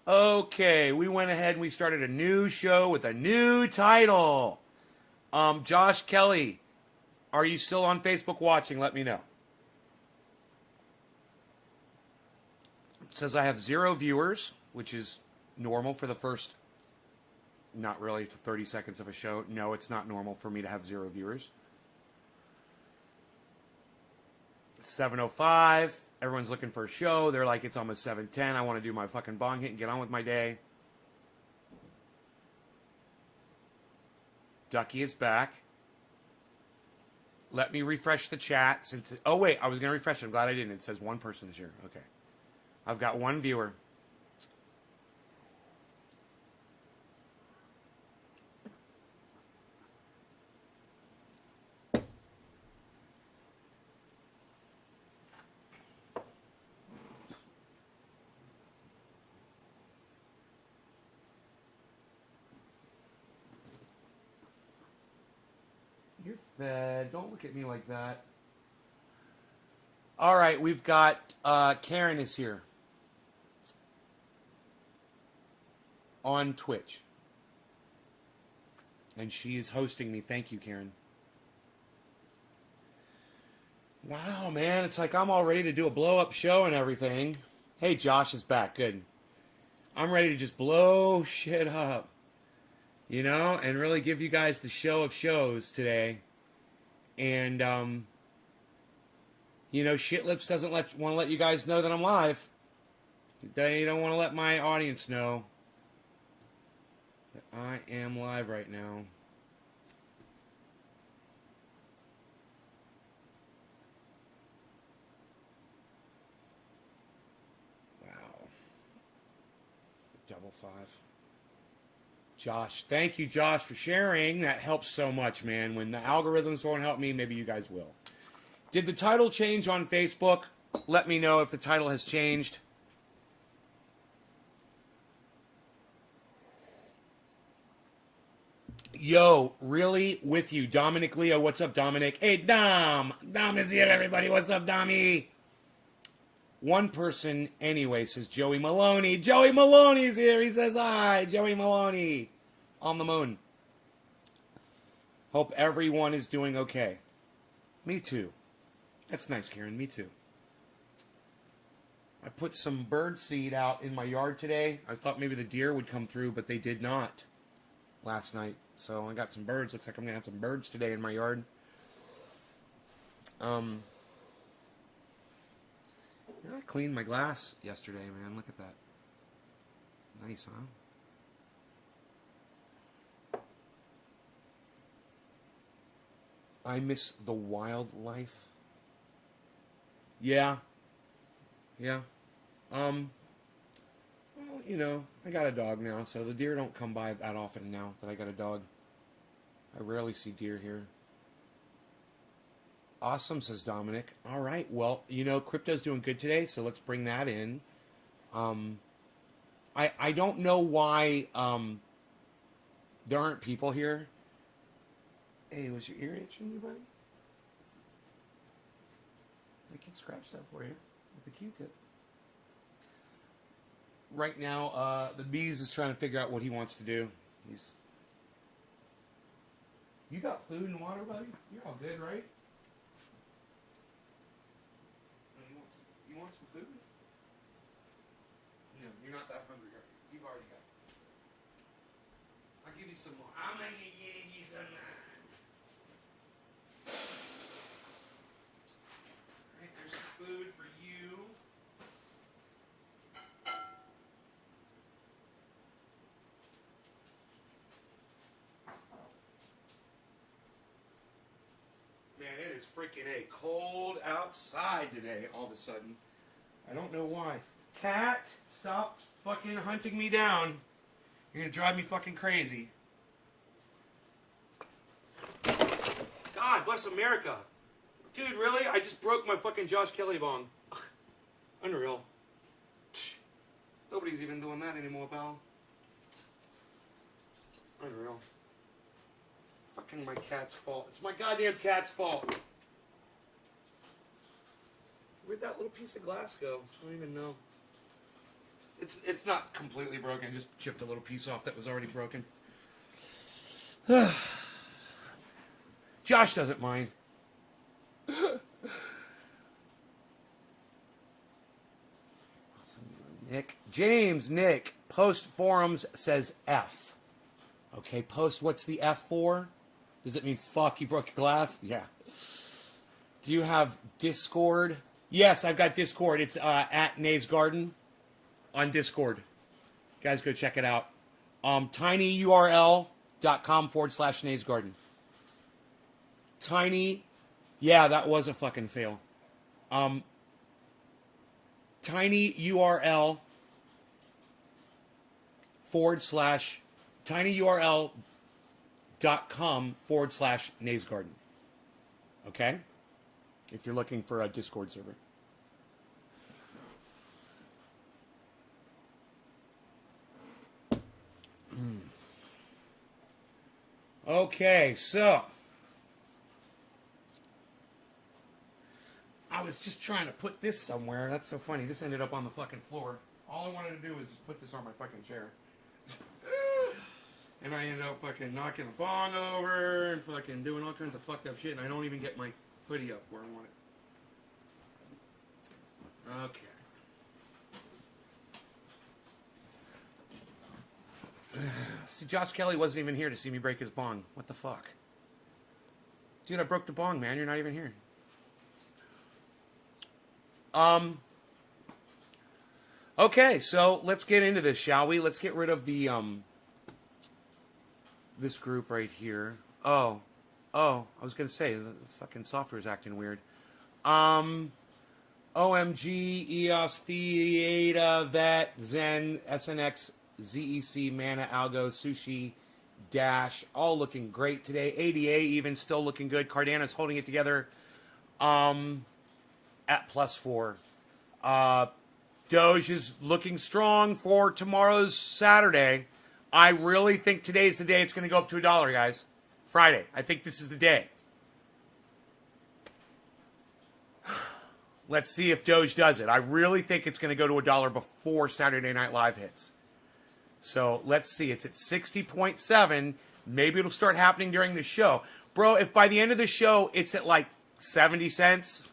Okay, we went ahead and we started a new show with a new title. Josh Kelly, are you still on Facebook watching? Let me know. It says I have 0 viewers, which is normal for the first, not really, 30 seconds of a show. No, it's not normal for me to have 0 viewers. 7:05. Everyone's looking for a show. They're like, it's almost 7:10. I want to do my fucking bong hit and get on with my day. Ducky is back. Let me refresh the chat. Oh, wait. I was going to refresh it. I'm glad I didn't. It says 1 person is here. Okay. I've got 1 viewer. You're fed. Don't look at me like that. All right, we've got Karen is here on Twitch. And she is hosting me. Thank you, Karen. Wow, man, it's like I'm all ready to do a blow-up show and everything. Hey, Josh is back. Good. I'm ready to just blow shit up. You know, and really give you guys the show of shows today. And, you know, Shit Lips doesn't want to let you guys know that I'm live. They don't want to let my audience know that I am live right now. Wow. 555. Josh, thank you, Josh, for sharing. That helps so much, man. When the algorithms won't help me, maybe you guys will. Did the title change on Facebook? Let me know if the title has changed. Yo, really? With you. Dominic Leo. What's up, Dominic? Hey, Dom. Dom is here, everybody. What's up, Dommy? 1 person anyway, says Joey Maloney. Joey Maloney's here. He says hi. Joey Maloney. On the moon. Hope everyone is doing okay. Me too. That's nice, Karen. Me too. I put some bird seed out in my yard today. I thought maybe the deer would come through, but they did not last night. So I got some birds. Looks like I'm going to have some birds today in my yard. I cleaned my glass yesterday, man. Look at that. Nice, huh? I miss the wildlife. Yeah. Yeah. Well, you know, I got a dog now, so the deer don't come by that often now that I got a dog. I rarely see deer here. Awesome, says Dominic. All right, well, you know, crypto's doing good today, so let's bring that in. I don't know why there aren't people here. Hey, was your ear itching you, buddy? I can scratch that for you with a Q-tip. Right now, the Bees is trying to figure out what he wants to do. You got food and water, buddy? You're all good, right? You want some food? No, you're not that hungry, are you? You've already got it. I'll give you some more. I'm gonna give you some. Alright, there's some food for you. Man, it is freaking cold outside today all of a sudden. I don't know why. Cat, stop fucking hunting me down. You're gonna drive me fucking crazy. God bless America. Dude, really? I just broke my fucking Josh Kelly bong. Unreal. Nobody's even doing that anymore, pal. Unreal. Fucking my cat's fault. It's my goddamn cat's fault. Where'd that little piece of glass go? I don't even know. It's not completely broken. Just chipped a little piece off that was already broken. Josh doesn't mind. Nick, post forums says F. Okay, post, what's the F for? Does it mean fuck, you broke your glass? Yeah. Do you have Discord? Yes, I've got Discord. It's at Nays Garden on Discord. Guys, go check it out. tinyurl.com/Nays Garden. Yeah, that was a fucking fail. tinyurl.com/Nays Garden. Okay? If you're looking for a Discord server. Okay, so I was just trying to put this somewhere. That's so funny. This ended up on the fucking floor. All I wanted to do was just put this on my fucking chair. And I ended up fucking knocking the bong over and fucking doing all kinds of fucked up shit. And I don't even get my hoodie up where I want it. Okay. See, Josh Kelly wasn't even here to see me break his bong. What the fuck? Dude, I broke the bong, man. You're not even here. Okay, so let's get into this, shall we? Let's get rid of the, this group right here. Oh, I was going to say, this fucking software is acting weird. OMG, EOS, Theta, Vet, Zen, SNX, ZEC, Mana, Algo, Sushi, Dash, all looking great today. ADA even still looking good. Cardano's holding it together at +4. Doge is looking strong for tomorrow's Saturday. I really think today's the day it's going to go up to $1, guys. Friday. I think this is the day. Let's see if Doge does it. I really think it's going to go to $1 before Saturday Night Live hits. So let's see. It's at 60.7. Maybe it'll start happening during the show. Bro, if by the end of the show it's at like 70 cents,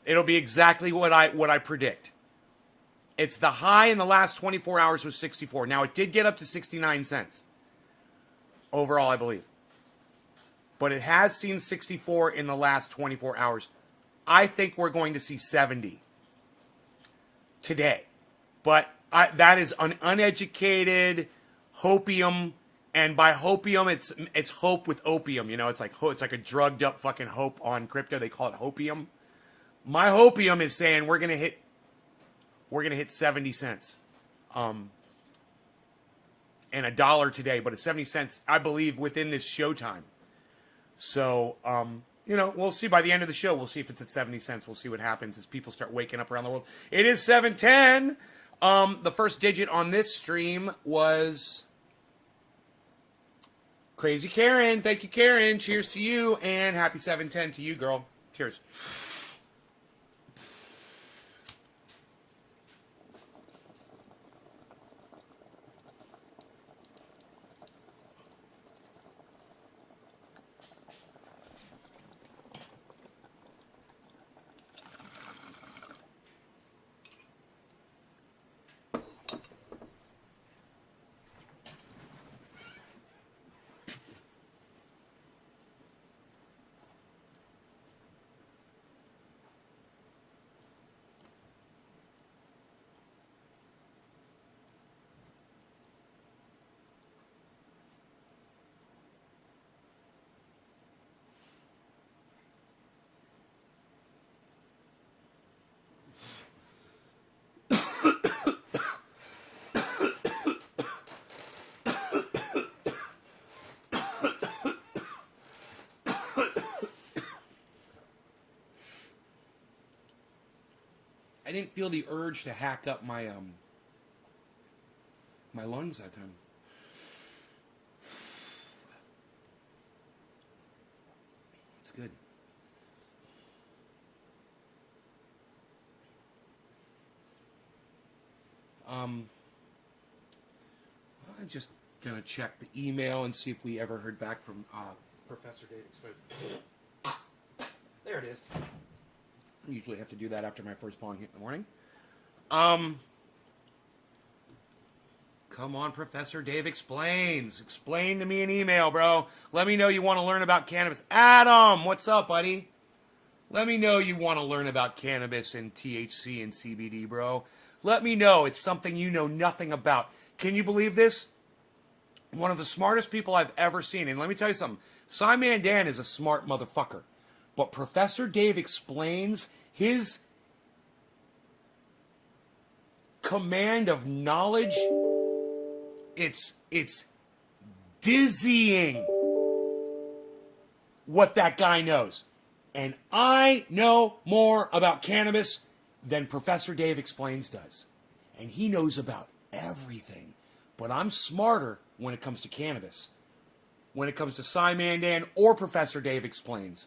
it'll be exactly what I predict. It's the high in the last 24 hours was 64. Now, it did get up to 69 cents. Overall, I believe. But it has seen 64 in the last 24 hours. I think we're going to see 70 today. But that is an uneducated hopium. And by hopium, it's hope with opium. You know, it's like a drugged up fucking hope on crypto. They call it hopium. My hopium is saying we're gonna hit 70 cents, and $1 today, but it's 70 cents, I believe, within this showtime. So, we'll see by the end of the show. We'll see if it's at 70 cents. We'll see what happens as people start waking up around the world. It is 7:10. The first digit on this stream was Crazy Karen. Thank you, Karen. Cheers to you, and happy 7:10 to you, girl. Cheers. I didn't feel the urge to hack up my my lungs that time. It's good. I'm just going to check the email and see if we ever heard back from Professor Dave Exposed. There it is. I usually have to do that after my first bong hit in the morning. Come on, Professor Dave Explains. Explain to me an email, bro. Let me know you want to learn about cannabis. Adam, what's up, buddy? Let me know you want to learn about cannabis and THC and CBD, bro. Let me know it's something you know nothing about. Can you believe this? One of the smartest people I've ever seen. And let me tell you something. Simon Dan is a smart motherfucker. But Professor Dave Explains, his command of knowledge, it's dizzying what that guy knows. And I know more about cannabis than Professor Dave Explains does. And he knows about everything. But I'm smarter when it comes to cannabis. When it comes to Simon Dan or Professor Dave Explains.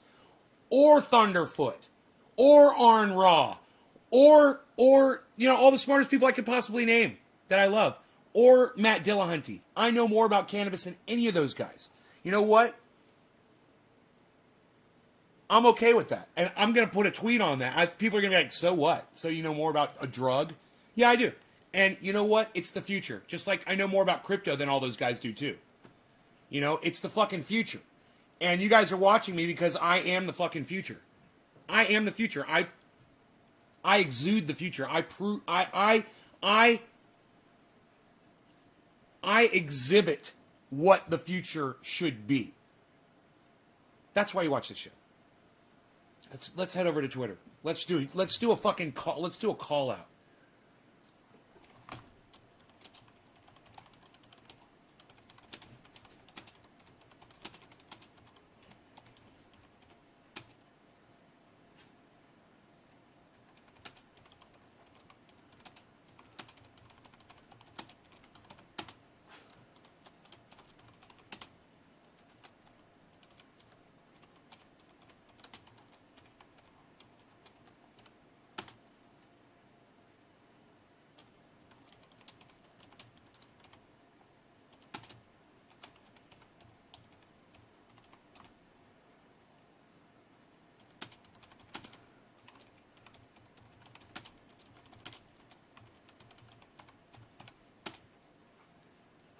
Or Thunderfoot. Or Arn Raw. Or all the smartest people I could possibly name that I love. Or Matt Dillahunty. I know more about cannabis than any of those guys. You know what? I'm okay with that. And I'm going to put a tweet on that. People are going to be like, so what? So you know more about a drug? Yeah, I do. And you know what? It's the future. Just like I know more about crypto than all those guys do too. You know, it's the fucking future. And you guys are watching me because I am the fucking future. I am the future. I exude the future. I exhibit what the future should be. That's why you watch this show. Let's head over to Twitter. Let's do a fucking call. Let's do a call out.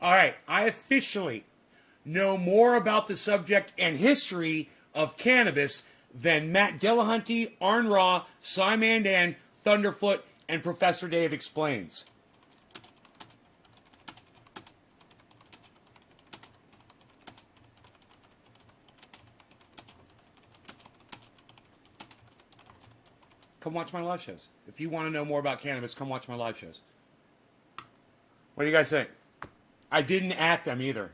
All right, I officially know more about the subject and history of cannabis than Matt Dillahunty, Arn Raw, Simon Dan, Thunderfoot, and Professor Dave Explains. Come watch my live shows. If you want to know more about cannabis, come watch my live shows. What do you guys think? I didn't at them either.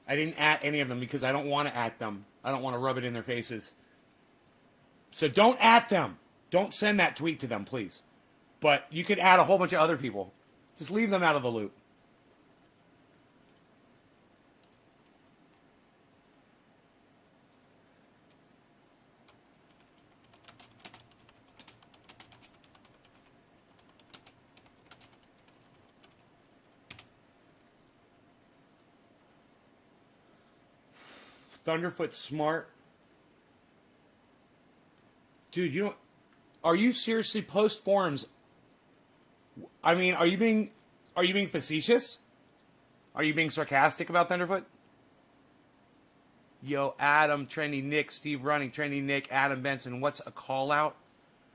I didn't at any of them because I don't want to at them. I don't want to rub it in their faces. So don't at them. Don't send that tweet to them, please. But you could add a whole bunch of other people. Just leave them out of the loop. Thunderfoot smart. Dude, are you seriously post forums? I mean, are you being facetious? Are you being sarcastic about Thunderfoot? Yo, Adam, Trendy Nick, Steve Running, Trendy Nick, Adam Benson, what's a call out?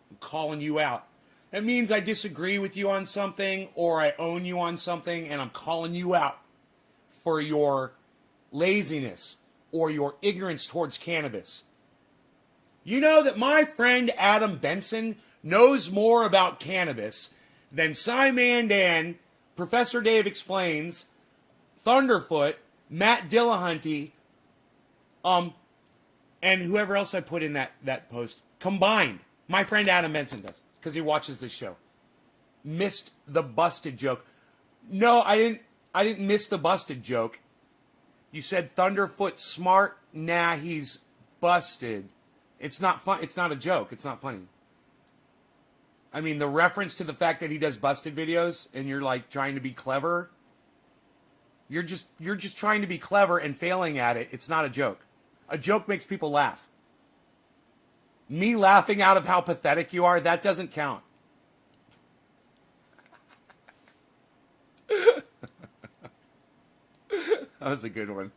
I'm calling you out. That means I disagree with you on something or I own you on something and I'm calling you out for your laziness or your ignorance towards cannabis. You know that my friend Adam Benson knows more about cannabis than Simon Dan, Professor Dave Explains, Thunderfoot, Matt Dillahunty, and whoever else I put in that post combined. My friend Adam Benson does, because he watches this show. Missed the busted joke. No, I didn't miss the busted joke. You said Thunderfoot smart. Nah, he's busted. It's not fun. It's not a joke. It's not funny. I mean, the reference to the fact that he does busted videos and you're like trying to be clever. You're just trying to be clever and failing at it. It's not a joke. A joke makes people laugh. Me laughing out of how pathetic you are, that doesn't count. That was a good one.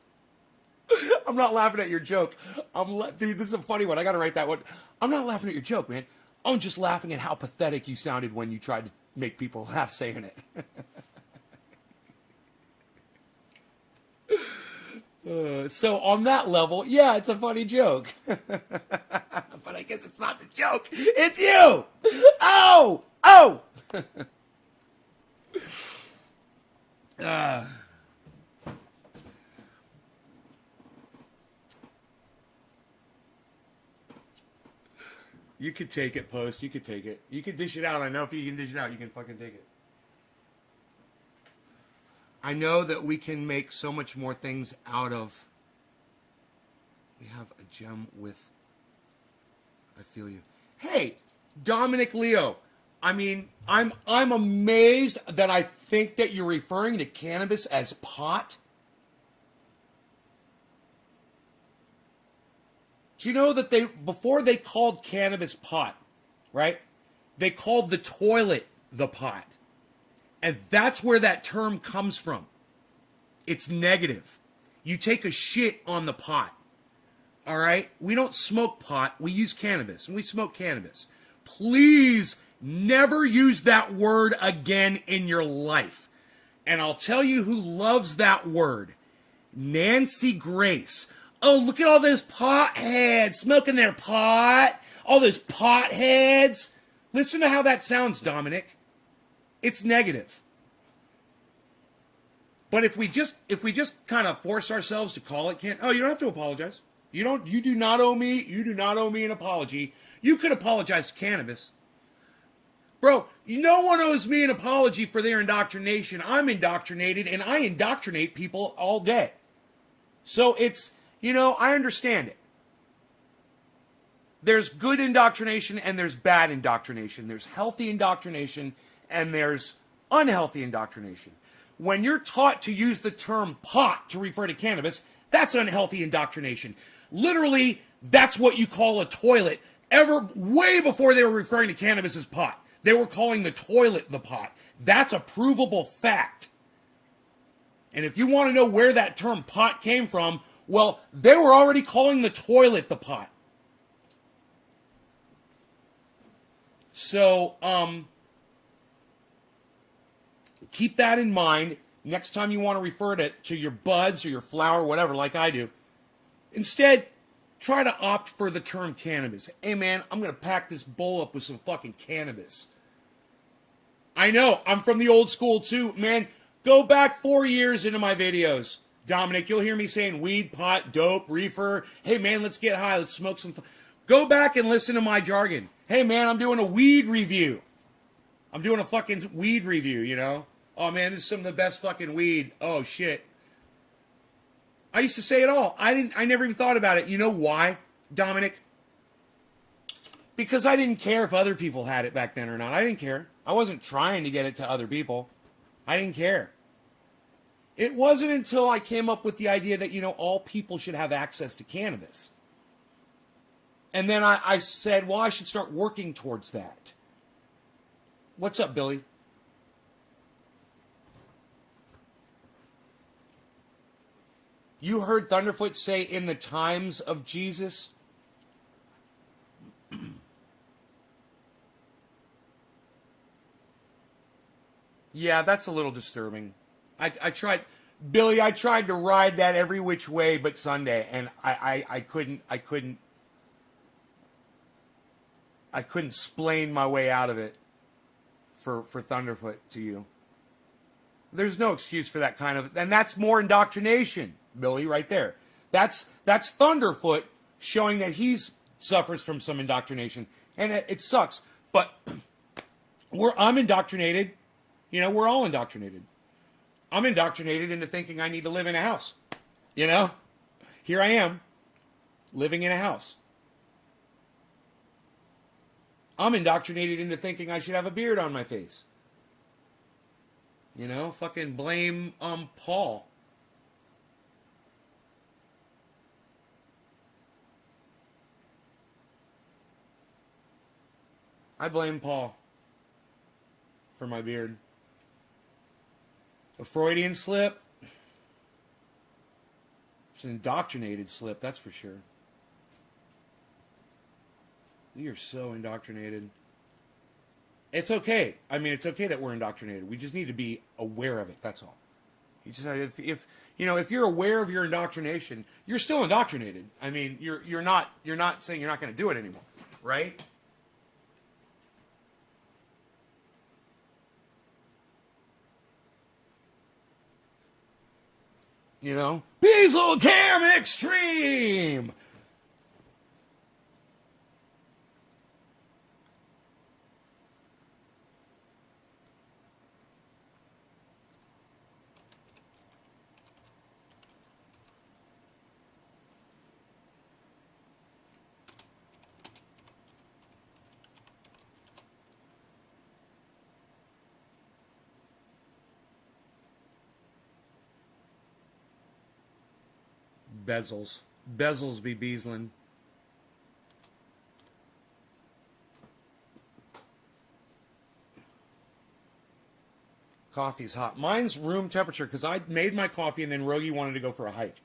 I'm not laughing at your joke. Dude, this is a funny one. I got to write that one. I'm not laughing at your joke, man. I'm just laughing at how pathetic you sounded when you tried to make people laugh saying it. So on that level, yeah, it's a funny joke. But I guess it's not the joke. It's you. Oh, oh. You could take it, Post. You could take it. You could dish it out. I know if you can dish it out, you can fucking take it. I know that we can make so much more things out of. We have a gem with. I feel you. Hey, Dominic Leo. I mean, I'm amazed that I think that you're referring to cannabis as pot. Do you know that before they called cannabis pot, right? They called the toilet the pot. And that's where that term comes from. It's negative. You take a shit on the pot. All right? We don't smoke pot. We use cannabis. And we smoke cannabis. Please never use that word again in your life. And I'll tell you who loves that word. Nancy Grace. Oh, look at all those potheads smoking their pot. All those potheads. Listen to how that sounds, Dominic. It's negative. But if we just kind of force ourselves to call it you don't have to apologize. You do not owe me an apology. You could apologize to cannabis. Bro, no one owes me an apology for their indoctrination. I'm indoctrinated and I indoctrinate people all day. So it's, I understand it. There's good indoctrination and there's bad indoctrination. There's healthy indoctrination and there's unhealthy indoctrination. When you're taught to use the term pot to refer to cannabis, that's unhealthy indoctrination. Literally, that's what you call a toilet. Way before they were referring to cannabis as pot. They were calling the toilet the pot. That's a provable fact. And if you want to know where that term pot came from, well, they were already calling the toilet the pot. So, keep that in mind next time you want to refer to your buds or your flower, whatever, like I do. Instead, try to opt for the term cannabis. Hey, man, I'm going to pack this bowl up with some fucking cannabis. I know, I'm from the old school too. Man, go back 4 years into my videos. Dominic, you'll hear me saying weed, pot, dope, reefer. Hey, man, let's get high. Let's smoke some. Go back and listen to my jargon. Hey, man, I'm doing a weed review. I'm doing a fucking weed review, Oh, man, this is some of the best fucking weed. Oh, shit. I used to say it all. I never even thought about it. You know why, Dominic? Because I didn't care if other people had it back then or not. I didn't care. I wasn't trying to get it to other people. I didn't care. It wasn't until I came up with the idea that, all people should have access to cannabis. And then I said, well, I should start working towards that. What's up, Billy? You heard Thunderfoot say in the times of Jesus? Yeah, that's a little disturbing. I tried, Billy, I tried to ride that every which way but Sunday, and I couldn't splain my way out of it for Thunderfoot to you. There's no excuse for that kind of, and that's more indoctrination, Billy, right there. That's Thunderfoot showing that he's suffers from some indoctrination, and it sucks. But I'm indoctrinated. We're all indoctrinated. I'm indoctrinated into thinking I need to live in a house. Here I am, living in a house. I'm indoctrinated into thinking I should have a beard on my face. You know, fucking blame Paul. I blame Paul for my beard. A Freudian slip. It's an indoctrinated slip, that's for sure. We are so indoctrinated. It's okay. I mean, it's okay that we're indoctrinated. We just need to be aware of it. That's all. You just if you're aware of your indoctrination, you're still indoctrinated. I mean, you're not saying you're not going to do it anymore, right? You know, Diesel Cam Extreme. Bezels be Beaslin. Coffee's hot. Mine's room temperature because I made my coffee and then Rogie wanted to go for a hike.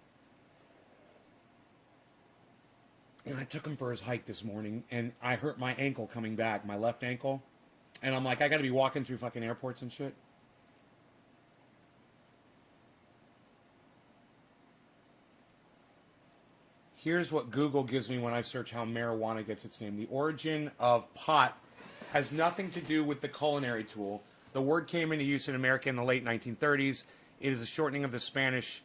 And I took him for his hike this morning and I hurt my ankle coming back, my left ankle. And I'm like, I got to be walking through fucking airports and shit. Here's what Google gives me when I search how marijuana gets its name. The origin of pot has nothing to do with the culinary tool. The word came into use in America in the late 1930s. It is a shortening of the Spanish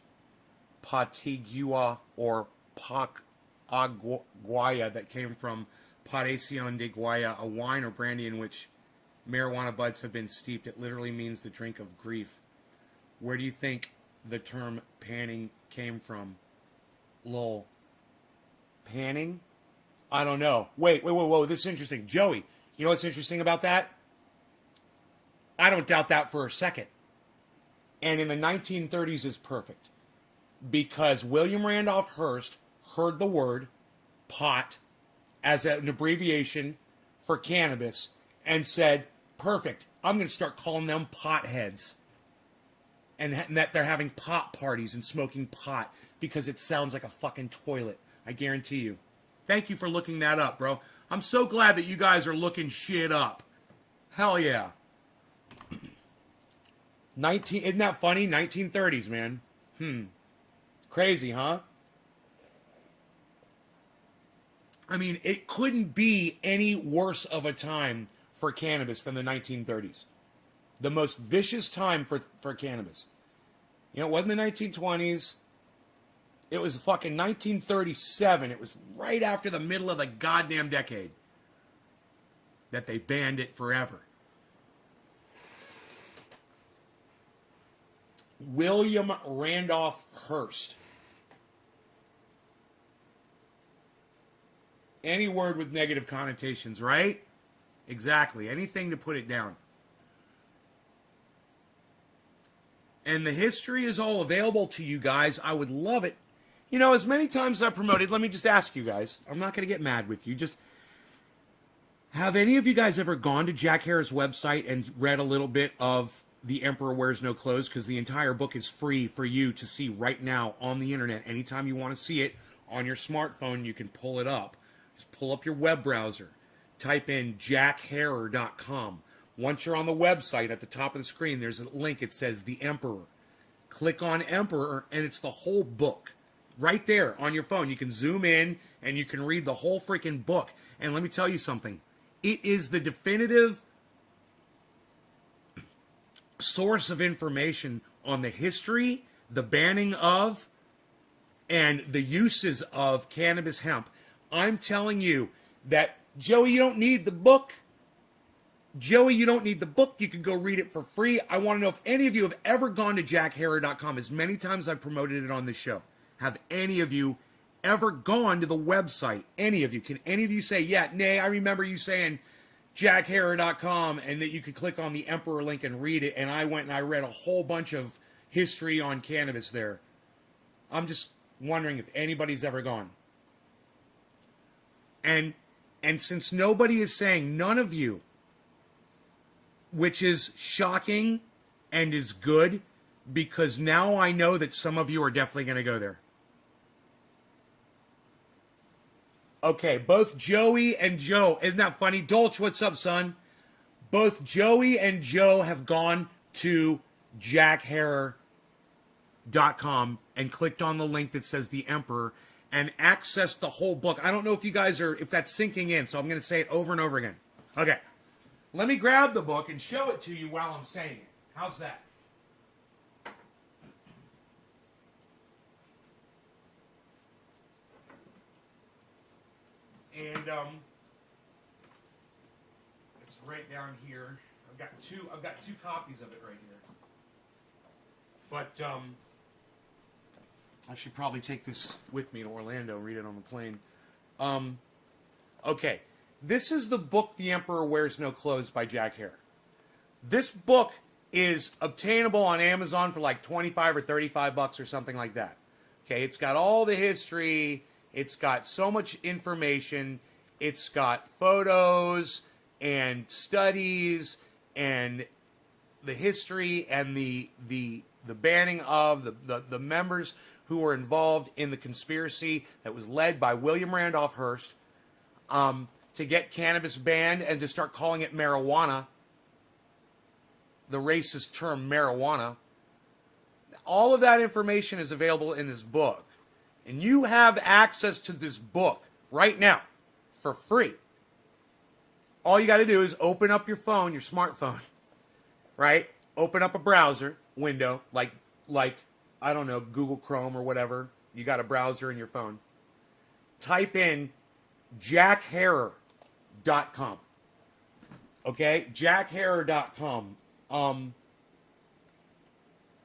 patigua or pac aguaya that came from patación de guaya, a wine or brandy in which marijuana buds have been steeped. It literally means the drink of grief. Where do you think the term panning came from? Lol. Panning? I don't know. Wait, this is interesting. Joey, you know what's interesting about that? I don't doubt that for a second. And in the 1930s is perfect. Because William Randolph Hearst heard the word pot as an abbreviation for cannabis and said, perfect, I'm going to start calling them potheads. And that they're having pot parties and smoking pot because it sounds like a fucking toilet. I guarantee you. Thank you for looking that up, bro. I'm so glad that you guys are looking shit up. Hell yeah. Isn't that funny? 1930s, man. Crazy, huh? I mean, it couldn't be any worse of a time for cannabis than the 1930s. The most vicious time for cannabis. You know, it wasn't the 1920s. It was fucking 1937. It was right after the middle of the goddamn decade that they banned it forever. William Randolph Hearst. Any word with negative connotations, right? Exactly. Anything to put it down. And the history is all available to you guys. I would love it. You know, as many times as I promoted, let me just ask you guys. I'm not going to get mad with you. Just, have any of you guys ever gone to Jack Harris' website and read a little bit of The Emperor Wears No Clothes? Because the entire book is free for you to see right now on the internet. Anytime you want to see it on your smartphone, you can pull it up. Just pull up your web browser. Type in jackharrer.com. Once you're on the website, at the top of the screen, there's a link. It says The Emperor. Click on Emperor, and it's the whole book. Right there on your phone. You can zoom in, and you can read the whole freaking book. And let me tell you something. It is the definitive source of information on the history, the banning of, and the uses of cannabis hemp. I'm telling you that, Joey, you don't need the book. Joey, you don't need the book. You can go read it for free. I want to know if any of you have ever gone to jackharrer.com as many times I've promoted it on this show. Have any of you ever gone to the website? Any of you? Can any of you say, yeah, nay, I remember you saying jackharrer.com, and that you could click on the Emperor link and read it. And I went and I read a whole bunch of history on cannabis there. I'm just wondering if anybody's ever gone. And since nobody is saying, none of you, which is shocking and is good, because now I know that some of you are definitely going to go there. Okay, both Joey and Joe, isn't that funny? Dolch, what's up, son? Both Joey and Joe have gone to jackharrer.com and clicked on the link that says The Emperor and accessed the whole book. I don't know if you guys are, if that's sinking in, so I'm going to say it over and over again. Okay, let me grab the book and show it to you while I'm saying it. How's that? And it's right down here. I've got two copies of it right here. But I should probably take this with me to Orlando, read it on the plane. Okay, this is the book The Emperor Wears No Clothes by Jack Harrer. This book is obtainable on Amazon for like 25 or 35 bucks or something like that. Okay, it's got all the history. It's got so much information. It's got photos and studies and the history and the banning of the members who were involved in the conspiracy that was led by William Randolph Hearst to get cannabis banned and to start calling it marijuana, the racist term marijuana. All of that information is available in this book. And you have access to this book right now for free. All you got to do is open up your phone, your smartphone, right? Open up a browser window, like I don't know, Google Chrome or whatever. You got a browser in your phone. Type in jackharrer.com. Okay? jackharrer.com. I'm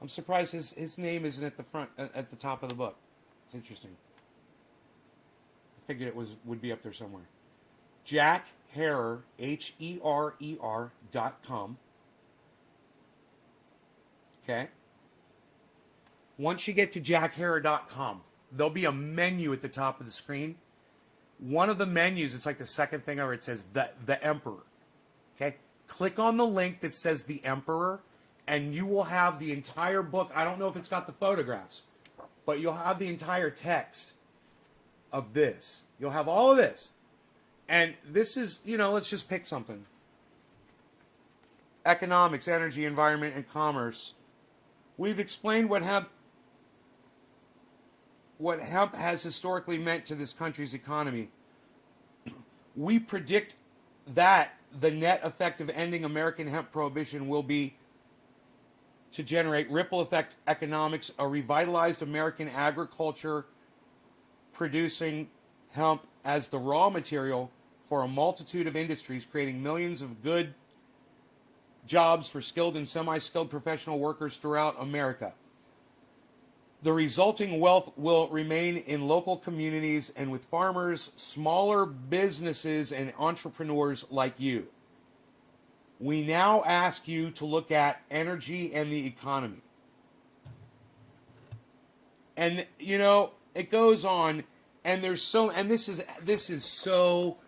surprised his name isn't at the front, at the top of the book. It's interesting. I figured it would be up there somewhere. Jack Harrer, HERER.com. Okay? Once you get to jackharrer.com, there'll be a menu at the top of the screen. One of the menus, it's like the second thing over, it says the Emperor. Okay? Click on the link that says The Emperor, and you will have the entire book. I don't know if it's got the photographs, but you'll have the entire text of this. You'll have all of this. And this is, let's just pick something. Economics, energy, environment, and commerce. We've explained what hemp has historically meant to this country's economy. We predict that the net effect of ending American hemp prohibition will be to generate ripple effect economics, a revitalized American agriculture producing hemp as the raw material for a multitude of industries, creating millions of good jobs for skilled and semi-skilled professional workers throughout America. The resulting wealth will remain in local communities and with farmers, smaller businesses, and entrepreneurs like you. We now ask you to look at energy and the economy. And, it goes on, and this is so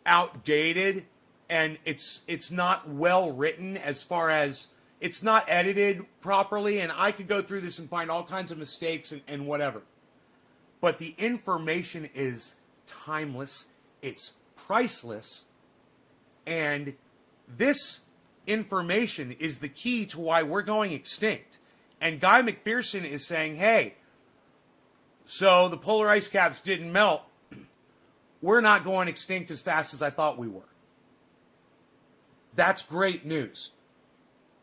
outdated, and it's not well written as far as it's not edited properly, and I could go through this and find all kinds of mistakes and whatever. But the information is timeless, it's priceless, and this information is the key to why we're going extinct. And Guy McPherson is saying, hey, so the polar ice caps didn't melt. We're not going extinct as fast as I thought we were. That's great news.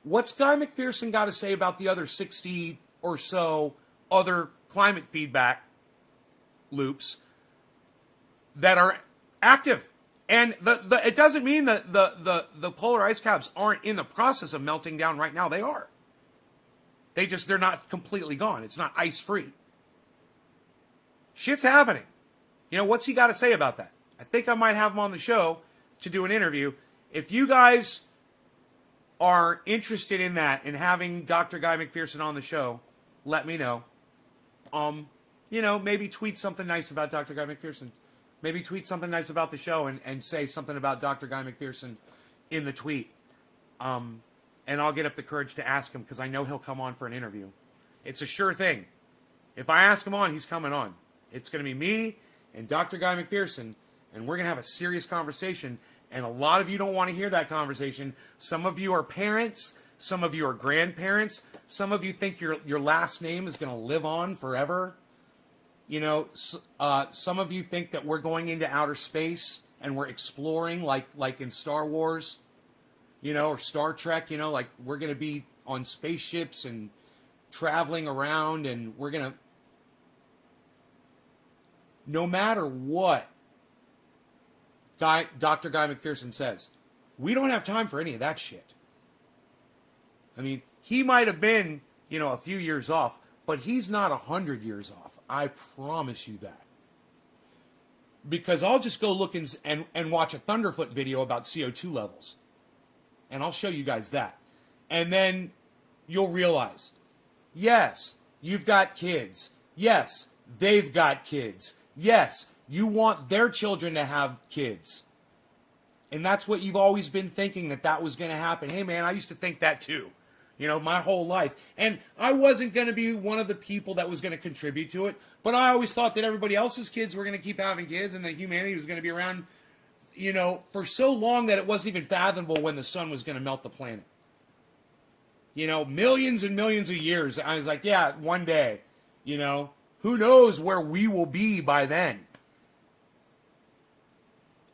What's Guy McPherson got to say about the other 60 or so other climate feedback loops that are active? And it doesn't mean that the polar ice caps aren't in the process of melting down right now. They are. They're not completely gone. It's not ice free. Shit's happening. What's he got to say about that? I think I might have him on the show to do an interview. If you guys are interested in that and having Dr. Guy McPherson on the show, let me know. Maybe tweet something nice about Dr. Guy McPherson. Maybe tweet something nice about the show and say something about Dr. Guy McPherson in the tweet. And I'll get up the courage to ask him because I know he'll come on for an interview. It's a sure thing. If I ask him on, he's coming on. It's going to be me and Dr. Guy McPherson, and we're going to have a serious conversation. And a lot of you don't want to hear that conversation. Some of you are parents. Some of you are grandparents. Some of you think your last name is going to live on forever. Some of you think that we're going into outer space and we're exploring like in Star Wars, or Star Trek, like we're going to be on spaceships and traveling around, and we're going to, no matter what Dr. Guy McPherson says, we don't have time for any of that shit. I mean, he might have been, a few years off, but he's not 100 years off. I promise you that. Because I'll just go look and watch a Thunderfoot video about CO2 levels. And I'll show you guys that. And then you'll realize, yes, you've got kids. Yes, they've got kids. Yes, you want their children to have kids. And that's what you've always been thinking, that was going to happen. Hey, man, I used to think that too. My whole life. And I wasn't going to be one of the people that was going to contribute to it. But I always thought that everybody else's kids were going to keep having kids and that humanity was going to be around, for so long that it wasn't even fathomable when the sun was going to melt the planet. Millions and millions of years. I was like, yeah, one day, who knows where we will be by then.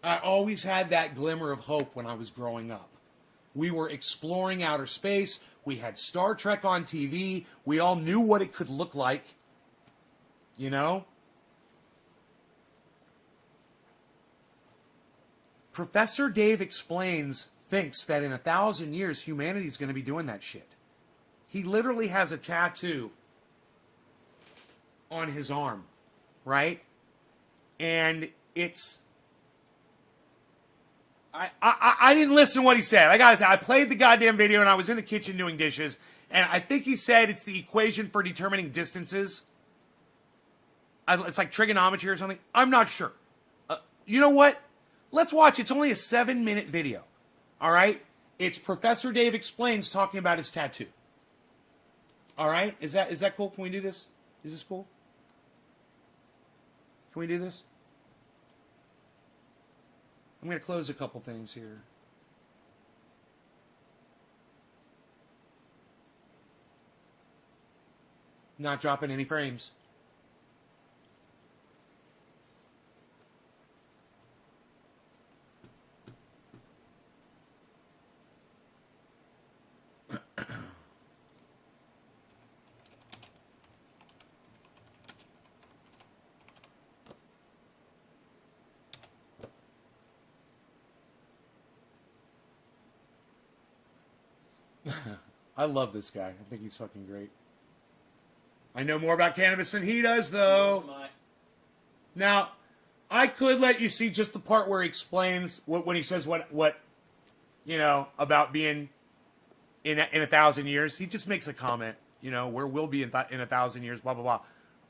I always had that glimmer of hope when I was growing up. We were exploring outer space. We had Star Trek on TV. We all knew what it could look like. Professor Dave Explains thinks that in 1,000 years, humanity's going to be doing that shit. He literally has a tattoo on his arm, right? And it's... I didn't listen to what he said. I played the goddamn video and I was in the kitchen doing dishes, and I think he said it's the equation for determining distances. It's like trigonometry or something. I'm not sure. You know what? Let's watch. It's only a 7-minute video. All right? It's Professor Dave Explains talking about his tattoo. All right? Is that cool? Can we do this? Is this cool? Can we do this? I'm going to close a couple things here. Not dropping any frames. I love this guy. I think he's fucking great. I know more about cannabis than he does, though. Now, I could let you see just the part where he explains when he says what about being in 1,000 years. He just makes a comment, where we'll be in 1,000 years, blah, blah,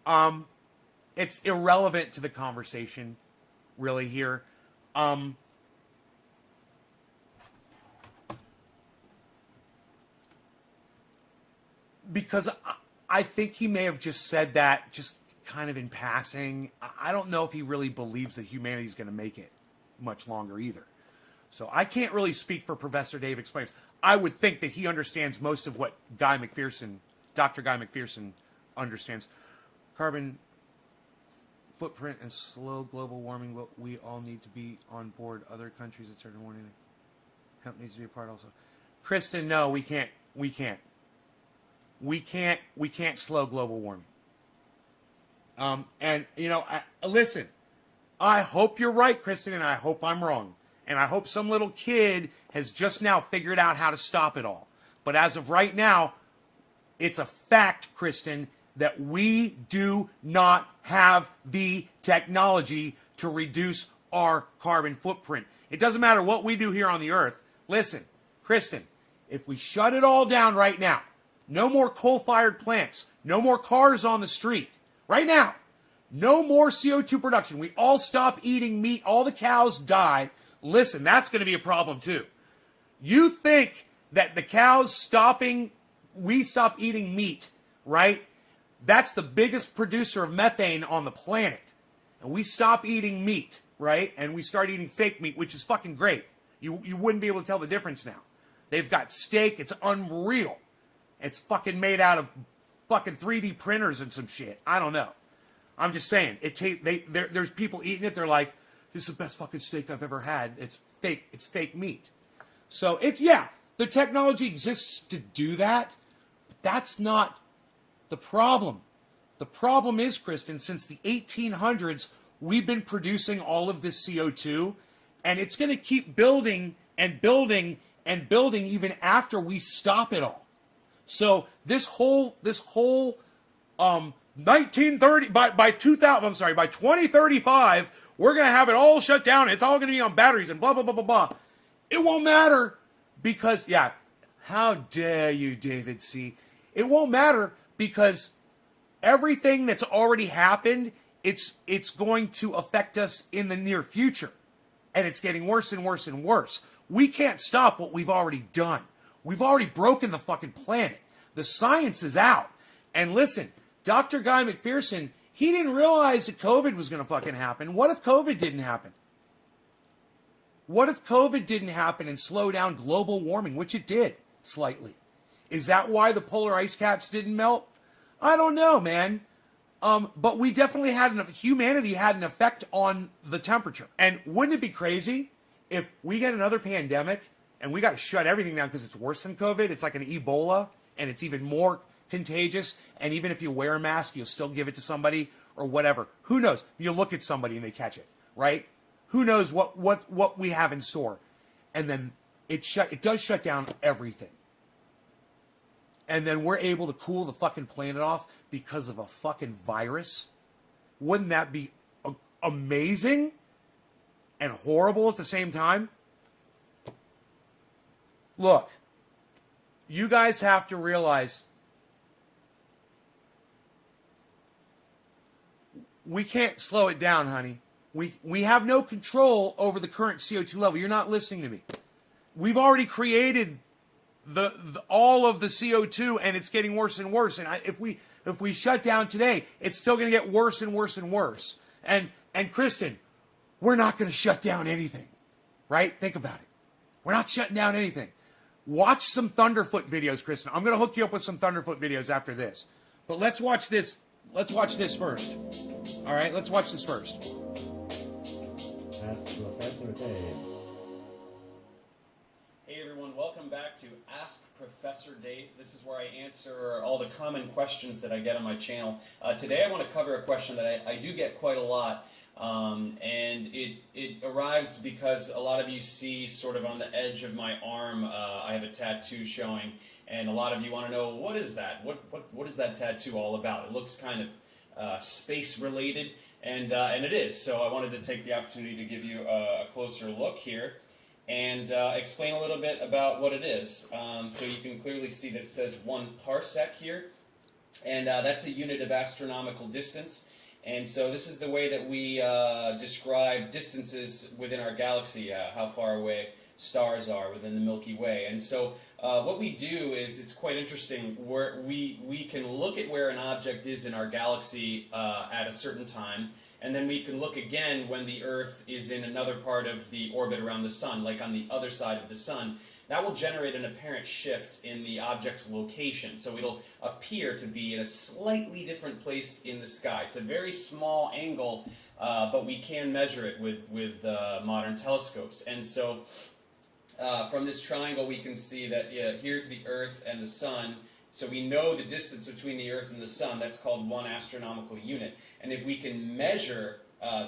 blah. It's irrelevant to the conversation, really, here. Because I think he may have just said that just kind of in passing. I don't know if he really believes that humanity is going to make it much longer either. So I can't really speak for Professor Dave Explains. I would think that he understands most of what Dr. Guy McPherson understands. Carbon footprint and slow global warming, but we all need to be on board. Other countries at certain warning. Hemp needs to be a part also. Kristen, no, we can't. We can't slow global warming. Listen, I hope you're right, Kristen, and I hope I'm wrong. And I hope some little kid has just now figured out how to stop it all. But as of right now, it's a fact, Kristen, that we do not have the technology to reduce our carbon footprint. It doesn't matter what we do here on the earth. Listen, Kristen, if we shut it all down right now, no more coal-fired plants, no more cars on the street, right now, no more CO2 production. We all stop eating meat, all the cows die. Listen, that's going to be a problem too. You think that the cows stopping, we stop eating meat, right? That's the biggest producer of methane on the planet. And we stop eating meat, right? And we start eating fake meat, which is fucking great. You wouldn't be able to tell the difference now. They've got steak. It's unreal. It's fucking made out of fucking 3D printers and some shit. I don't know. I'm just saying. There's people eating it. They're like, this is the best fucking steak I've ever had. It's fake. It's fake meat. So the technology exists to do that. But that's not the problem. The problem is, Kristen, since the 1800s, we've been producing all of this CO2, and it's going to keep building and building and building even after we stop it all. So this whole 1930 by 2035, we're going to have it all shut down. It's all going to be on batteries and blah blah blah blah blah. It won't matter because how dare you, David C? It won't matter because everything that's already happened, it's going to affect us in the near future. And it's getting worse and worse and worse. We can't stop what we've already done. We've already broken the fucking planet. The science is out. And listen, Dr. Guy McPherson, he didn't realize that COVID was going to fucking happen. What if COVID didn't happen? What if COVID didn't happen and slow down global warming, which it did slightly? Is that why the polar ice caps didn't melt? I don't know, man. But we definitely humanity had an effect on the temperature. And wouldn't it be crazy if we get another pandemic and we got to shut everything down because it's worse than COVID? It's like an Ebola and it's even more contagious. And even if you wear a mask, you'll still give it to somebody or whatever. Who knows? You look at somebody and they catch it, right? Who knows what we have in store? And then it does shut down everything. And then we're able to cool the fucking planet off because of a fucking virus. Wouldn't that be amazing and horrible at the same time? Look, you guys have to realize we can't slow it down, honey. We have no control over the current CO2 level. You're not listening to me. We've already created all of the CO2, and it's getting worse and worse. And if we shut down today, it's still going to get worse and worse and worse. And Kristen, we're not going to shut down anything, right? Think about it. We're not shutting down anything. Watch some Thunderfoot videos, Kristen. I'm going to hook you up with some Thunderfoot videos after this. But let's watch this. Let's watch this first. All right, let's watch this first. Ask Professor Dave. Hey everyone, welcome back to Ask Professor Dave. This is where I answer all the common questions that I get on my channel. Today I want to cover a question that I do get quite a lot, and it arrives because a lot of you see sort of on the edge of my arm, I have a tattoo showing, and a lot of you want to know, what is that? What is that tattoo all about? It looks kind of space related, and it is. So I wanted to take the opportunity to give you a closer look here and explain a little bit about what it is. So you can clearly see that it says 1 parsec here, and that's a unit of astronomical distance. And so this is the way that we describe distances within our galaxy, how far away stars are within the Milky Way. And so what we do is, it's quite interesting, where we can look at where an object is in our galaxy at a certain time, and then we can look again when the Earth is in another part of the orbit around the Sun, like on the other side of the Sun. That will generate an apparent shift in the object's location. So it'll appear to be in a slightly different place in the sky. It's a very small angle, but we can measure it with modern telescopes. And so from this triangle we can see that here's the Earth and the Sun. So we know the distance between the Earth and the Sun. That's called 1 astronomical unit. And if we can measure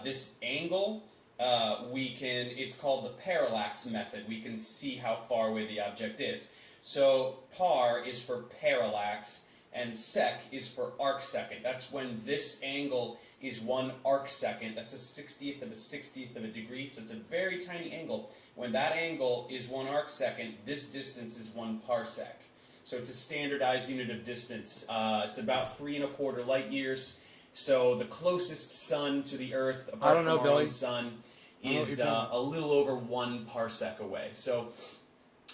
this angle, it's called the parallax method. We can see how far away the object is. So par is for parallax, And sec is for arcsecond. That's when this angle is 1 arcsecond. That's a 60th of a 60th of a degree, so it's a very tiny angle. When that angle is 1 arcsecond, this distance is 1 parsec. So it's a standardized unit of distance. It's about 3 1/4 light years. So the closest sun to the Earth, apart from our own sun, is a little over 1 parsec away. So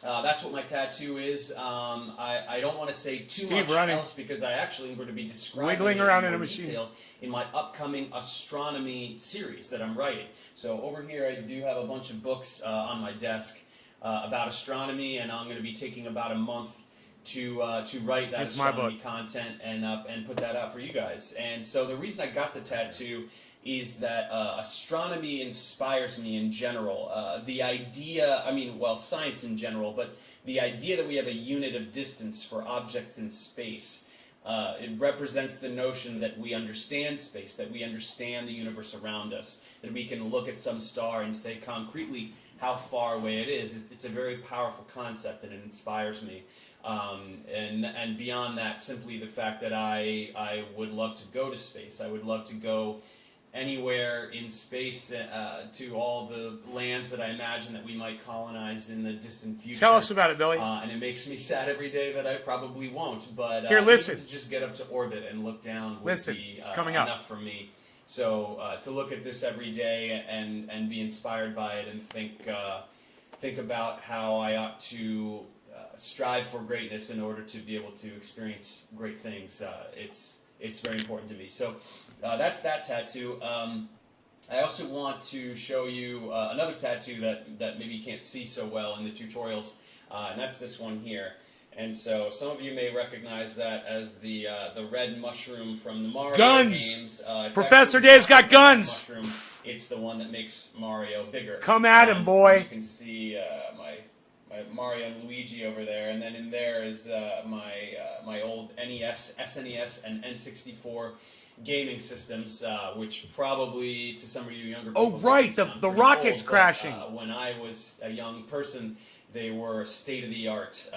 that's what my tattoo is. I don't want to say too much else because I actually am going to be describing it in more detail in my upcoming astronomy series that I'm writing. So over here I do have a bunch of books on my desk about astronomy, and I'm going to be taking about a month to write that astronomy content and put that out for you guys. And so the reason I got the tattoo is that astronomy inspires me in general. The idea, science in general, but the idea that we have a unit of distance for objects in space, it represents the notion that we understand space, that we understand the universe around us, that we can look at some star and say concretely how far away it is. It's a very powerful concept, and it inspires me. And beyond that, simply the fact that I would love to go to space. I would love to go anywhere in space to all the lands that I imagine that we might colonize in the distant future. Tell us about it, Billy. And it makes me sad every day that I probably won't. But here, listen. To just get up to orbit and look down would be it's coming up. Enough for me. So to look at this every day and be inspired by it and think about how I ought to strive for greatness in order to be able to experience great things. It's very important to me. So that's that tattoo. I also want to show you another tattoo that maybe you can't see so well in the tutorials, and that's this one here. And so some of you may recognize that as the red mushroom from the Mario games. Professor Dave's got guns. Mushroom. It's the one that makes Mario bigger. Come at him, boy. You can see my Mario and Luigi over there, and then in there is my old NES, SNES, and N64 gaming systems, which probably to some of you younger people. Oh right, the rocket's crashing. When I was a young person, they were state of the art,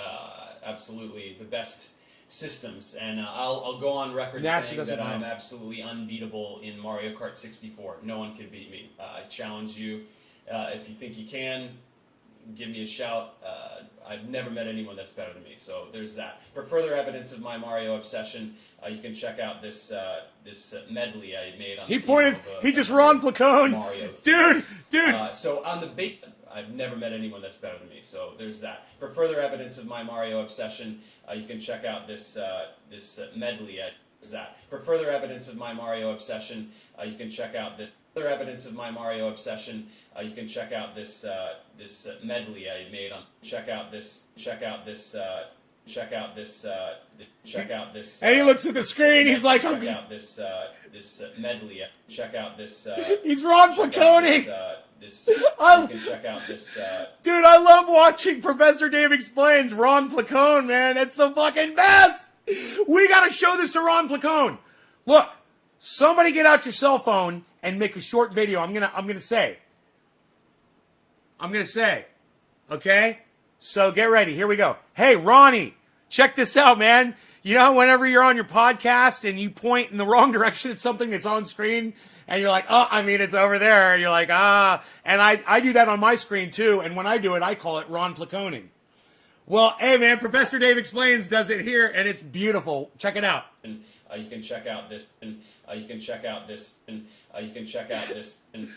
absolutely the best systems, and I'll go on record saying that I'm absolutely unbeatable in Mario Kart 64. No one can beat me. I challenge you. If you think you can, give me a shout. I've never met anyone that's better than me, so there's that. For further evidence of my Mario obsession, you can check out this medley I made on. He just Ron Placone. Dude. So on the base, I've never met anyone that's better than me, so there's that. For further evidence of my Mario obsession, you can check out this medley. That. For further evidence of my Mario obsession, you can check out the. Further evidence of my Mario obsession, you can check out this medley I made on. Check out this. And he looks at the screen. He's like, check out this medley. Check out this. He's Ron Placone. You can check out this. Dude, I love watching Professor Dave Explains. Ron Placone, man, it's the fucking best. We gotta show this to Ron Placone. Look, somebody get out your cell phone and make a short video. I'm gonna say. Okay? So get ready. Here we go. Hey, Ronnie, check this out, man. You know, whenever you're on your podcast and you point in the wrong direction at something that's on screen, and you're like, it's over there. And you're like, And I do that on my screen, too. And when I do it, I call it Ron Placoning. Well, hey, man, Professor Dave Explains does it here, and it's beautiful. Check it out. And you can check out this. You can check out this. You can check out this. You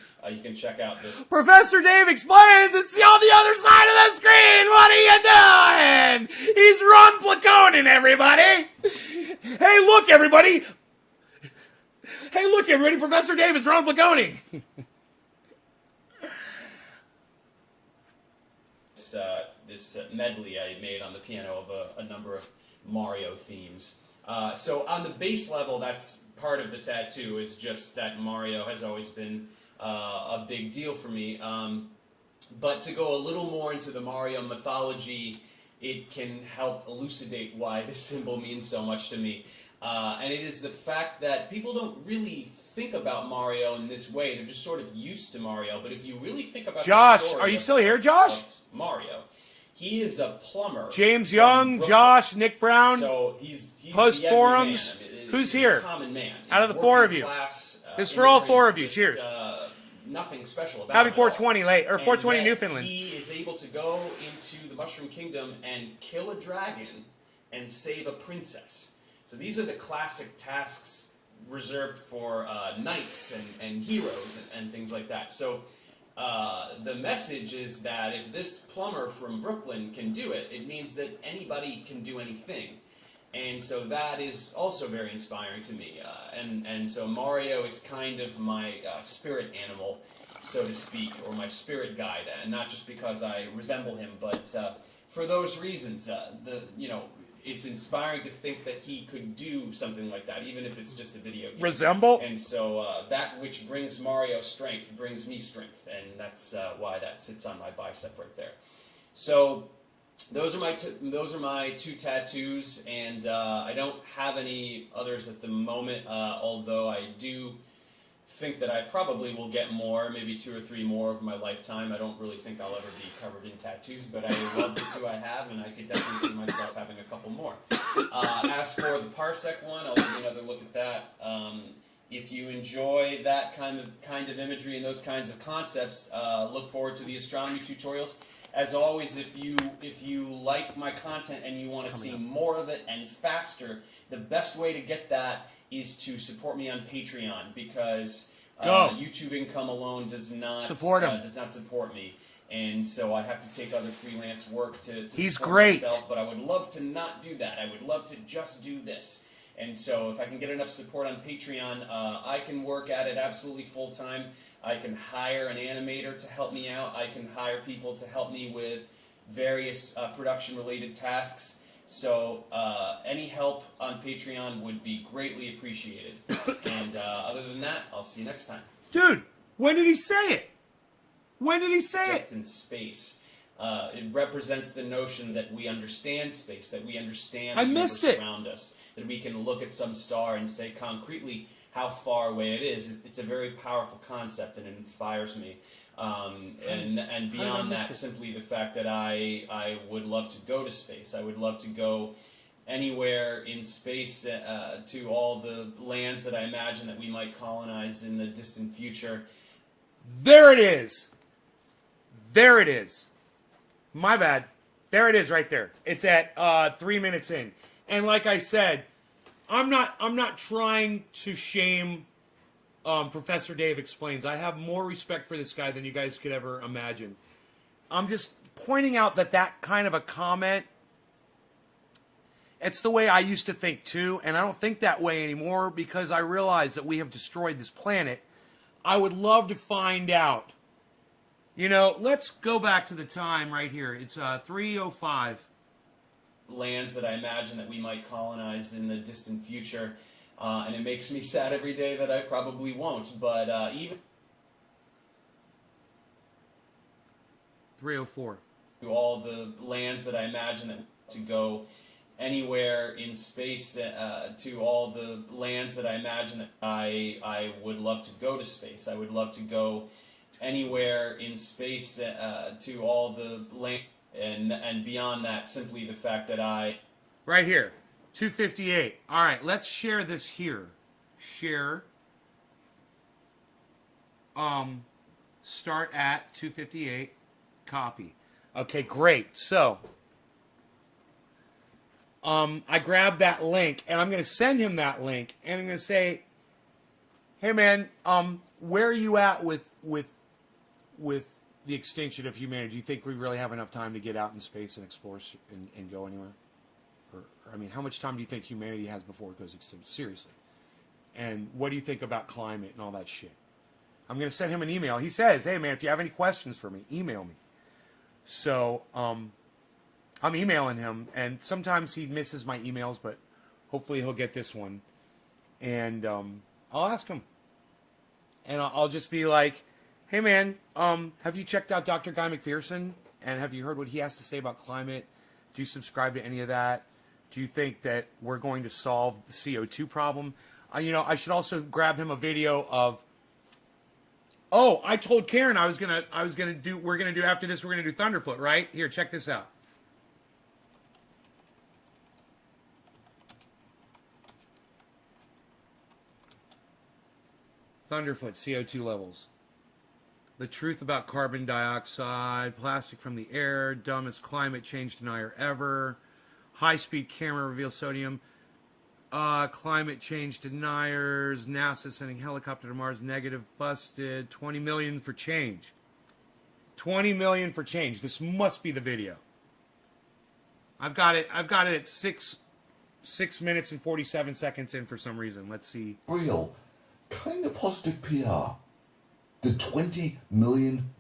can check out this. Professor Dave Explains. It's on the other side of the screen. What are you doing? He's Ron Placoning, everybody. Hey, look, everybody. Professor Dave is Ron Placoning. This medley I made on the piano of a number of Mario themes. So on the base level, that's part of the tattoo, is just that Mario has always been a big deal for me. But to go a little more into the Mario mythology, it can help elucidate why this symbol means so much to me. And it is the fact that people don't really think about Mario in this way. They're just sort of used to Mario. But if you really think about Josh, the story are you still here, Josh? of Mario, He is a plumber. James from Young, Brooklyn. Josh, Nick Brown. So he's Post the everyman. forums. I mean, Who's he's here? A common man. Out of the He's four working of you. class, This is for all immigrant, four of you. just, Cheers. Nothing special about Happy him at all. 420 late, or And 420 yet Newfoundland. He is able to go into the Mushroom Kingdom and kill a dragon and save a princess. So these are the classic tasks reserved for knights and heroes and things like that. So the message is that if this plumber from Brooklyn can do it, it means that anybody can do anything. And so that is also very inspiring to me. And so Mario is kind of my spirit animal, so to speak, or my spirit guide. And not just because I resemble him, but for those reasons. It's inspiring to think that he could do something like that, even if it's just a video game. Resemble? And so that which brings Mario strength brings me strength. And that's why that sits on my bicep right there. So those are my two tattoos, and I don't have any others at the moment, although I do think that I probably will get more, maybe 2 or 3 more over my lifetime. I don't really think I'll ever be covered in tattoos, but I love the 2 I have, and I could definitely see myself having a couple more. As for the Parsec one, I'll give you another look at that. If you enjoy that kind of imagery and those kinds of concepts, look forward to the astronomy tutorials. As always, if you like my content and you want to see more of it and faster, the best way to get that is to support me on Patreon, because YouTube income alone does not support me, and so I have to take other freelance work to support myself. But I would love to not do that. I would love to just do this. And so if I can get enough support on Patreon, I can work at it absolutely full time. I can hire an animator to help me out. I can hire people to help me with various production-related tasks. So any help on Patreon would be greatly appreciated. And other than that, I'll see you next time. Dude, when did he say it? When did he say It's in space. It represents the notion that we understand space, that we understand the universe around us, that we can look at some star and say concretely how far away it is. It's a very powerful concept, and it inspires me. And beyond that, simply the fact that I would love to go to space. I would love to go anywhere in space to all the lands that I imagine that we might colonize in the distant future. There it is. There it is. My bad. There it is right there. It's at 3 minutes in. And like I said, I'm not trying to shame Professor Dave Explains. I have more respect for this guy than you guys could ever imagine. I'm just pointing out that kind of a comment, it's the way I used to think too, and I don't think that way anymore because I realize that we have destroyed this planet. I would love to find out. You know, let's go back to the time right here. It's 3:05. Lands that I imagine that we might colonize in the distant future. And it makes me sad every day that I probably won't. But even 3:04. To all the lands that I imagine that to go anywhere in space, to all the lands that I imagine that I would love to go to space. I would love to go anywhere in space, to all the land, and beyond that, simply the fact that right here, 258. All right, let's share this here. Share. Start at 258. Copy. Okay, great. So, I grabbed that link, and I'm going to send him that link, and I'm going to say, hey, man, where are you at with the extinction of humanity? Do you think we really have enough time to get out in space and explore and go anywhere? Or, I mean, how much time do you think humanity has before it goes extinct? Seriously. And what do you think about climate and all that shit? I'm going to send him an email. He says, hey, man, if you have any questions for me, email me. So, I'm emailing him, and sometimes he misses my emails, but hopefully he'll get this one. And I'll ask him. And I'll just be like, hey, man, have you checked out Dr. Guy McPherson? And have you heard what he has to say about climate? Do you subscribe to any of that? Do you think that we're going to solve the CO2 problem? I should also grab him a video of, I told Karen we're gonna do after this, we're gonna do Thunderfoot, right? Here, check this out. Thunderfoot, CO2 levels. The truth about carbon dioxide, plastic from the air, dumbest climate change denier ever. High-speed camera reveals sodium. Climate change deniers. NASA sending helicopter to Mars. Negative busted. 20 million for change. 20 million for change. This must be the video. I've got it at 6 minutes and 47 seconds in for some reason. Let's see. Real, kind of positive PR. The $20 million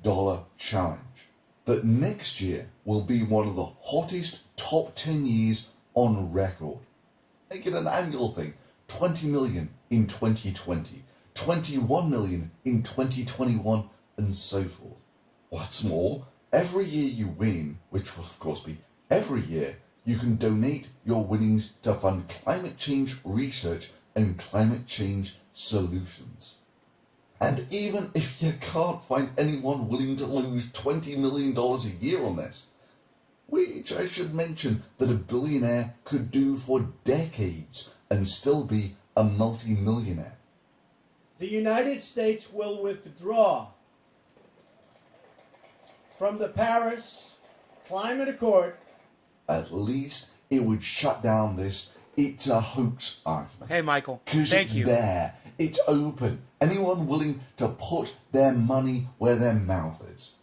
challenge. That next year will be one of the hottest top 10 years on record. Make it an annual thing. 20 million in 2020, 21 million in 2021, and so forth. What's more, every year you win, which will of course be every year, you can donate your winnings to fund climate change research and climate change solutions. And even if you can't find anyone willing to lose $20 million a year on this, which I should mention that a billionaire could do for decades and still be a multi-millionaire. The United States will withdraw from the Paris Climate Accord. At least it would shut down this "it's a hoax" argument. Hey, Michael. Because Thank it's you. there. It's open. Anyone willing to put their money where their mouth is.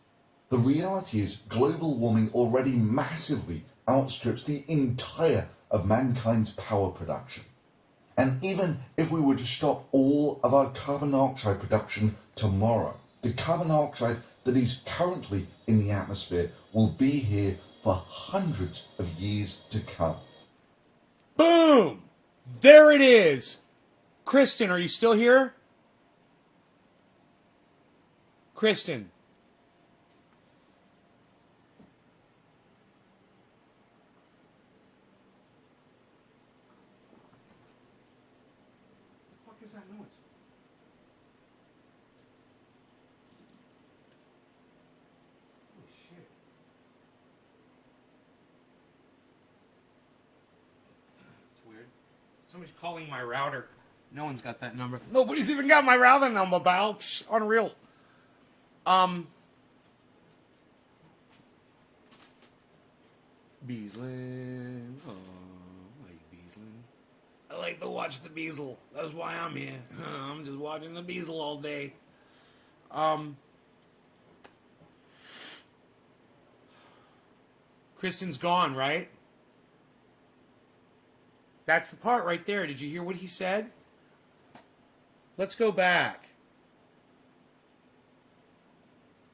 The reality is global warming already massively outstrips the entire of mankind's power production. And even if we were to stop all of our carbon dioxide production tomorrow, the carbon dioxide that is currently in the atmosphere will be here for hundreds of years to come. Boom! There it is. Kristen, are you still here? Kristen. What the fuck is that noise? Holy shit. It's weird. Somebody's calling my router. No one's got that number. Nobody's even got my router number, pal. Psh, unreal. Beaslin. Oh, I like Beaslin. I like to watch the Beazle. That's why I'm here. I'm just watching the Beazle all day. Kristen's gone, right? That's the part right there. Did you hear what he said? Let's go back.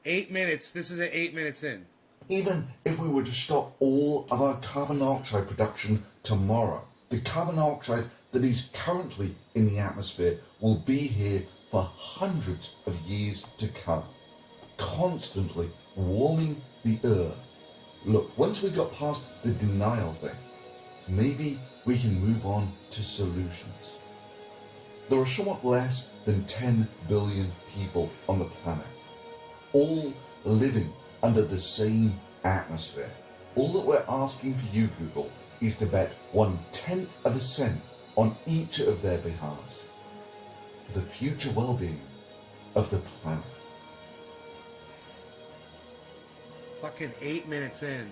8 minutes. This is at 8 minutes in. Even if we were to stop all of our carbon dioxide production tomorrow, the carbon dioxide that is currently in the atmosphere will be here for hundreds of years to come, constantly warming the earth. Look, once we got past the denial thing, maybe we can move on to solutions. There are somewhat less than 10 billion people on the planet, all living under the same atmosphere. All that we're asking for you, Google, is to bet 1/10 of a cent on each of their behalves for the future well-being of the planet. Fucking 8 minutes in.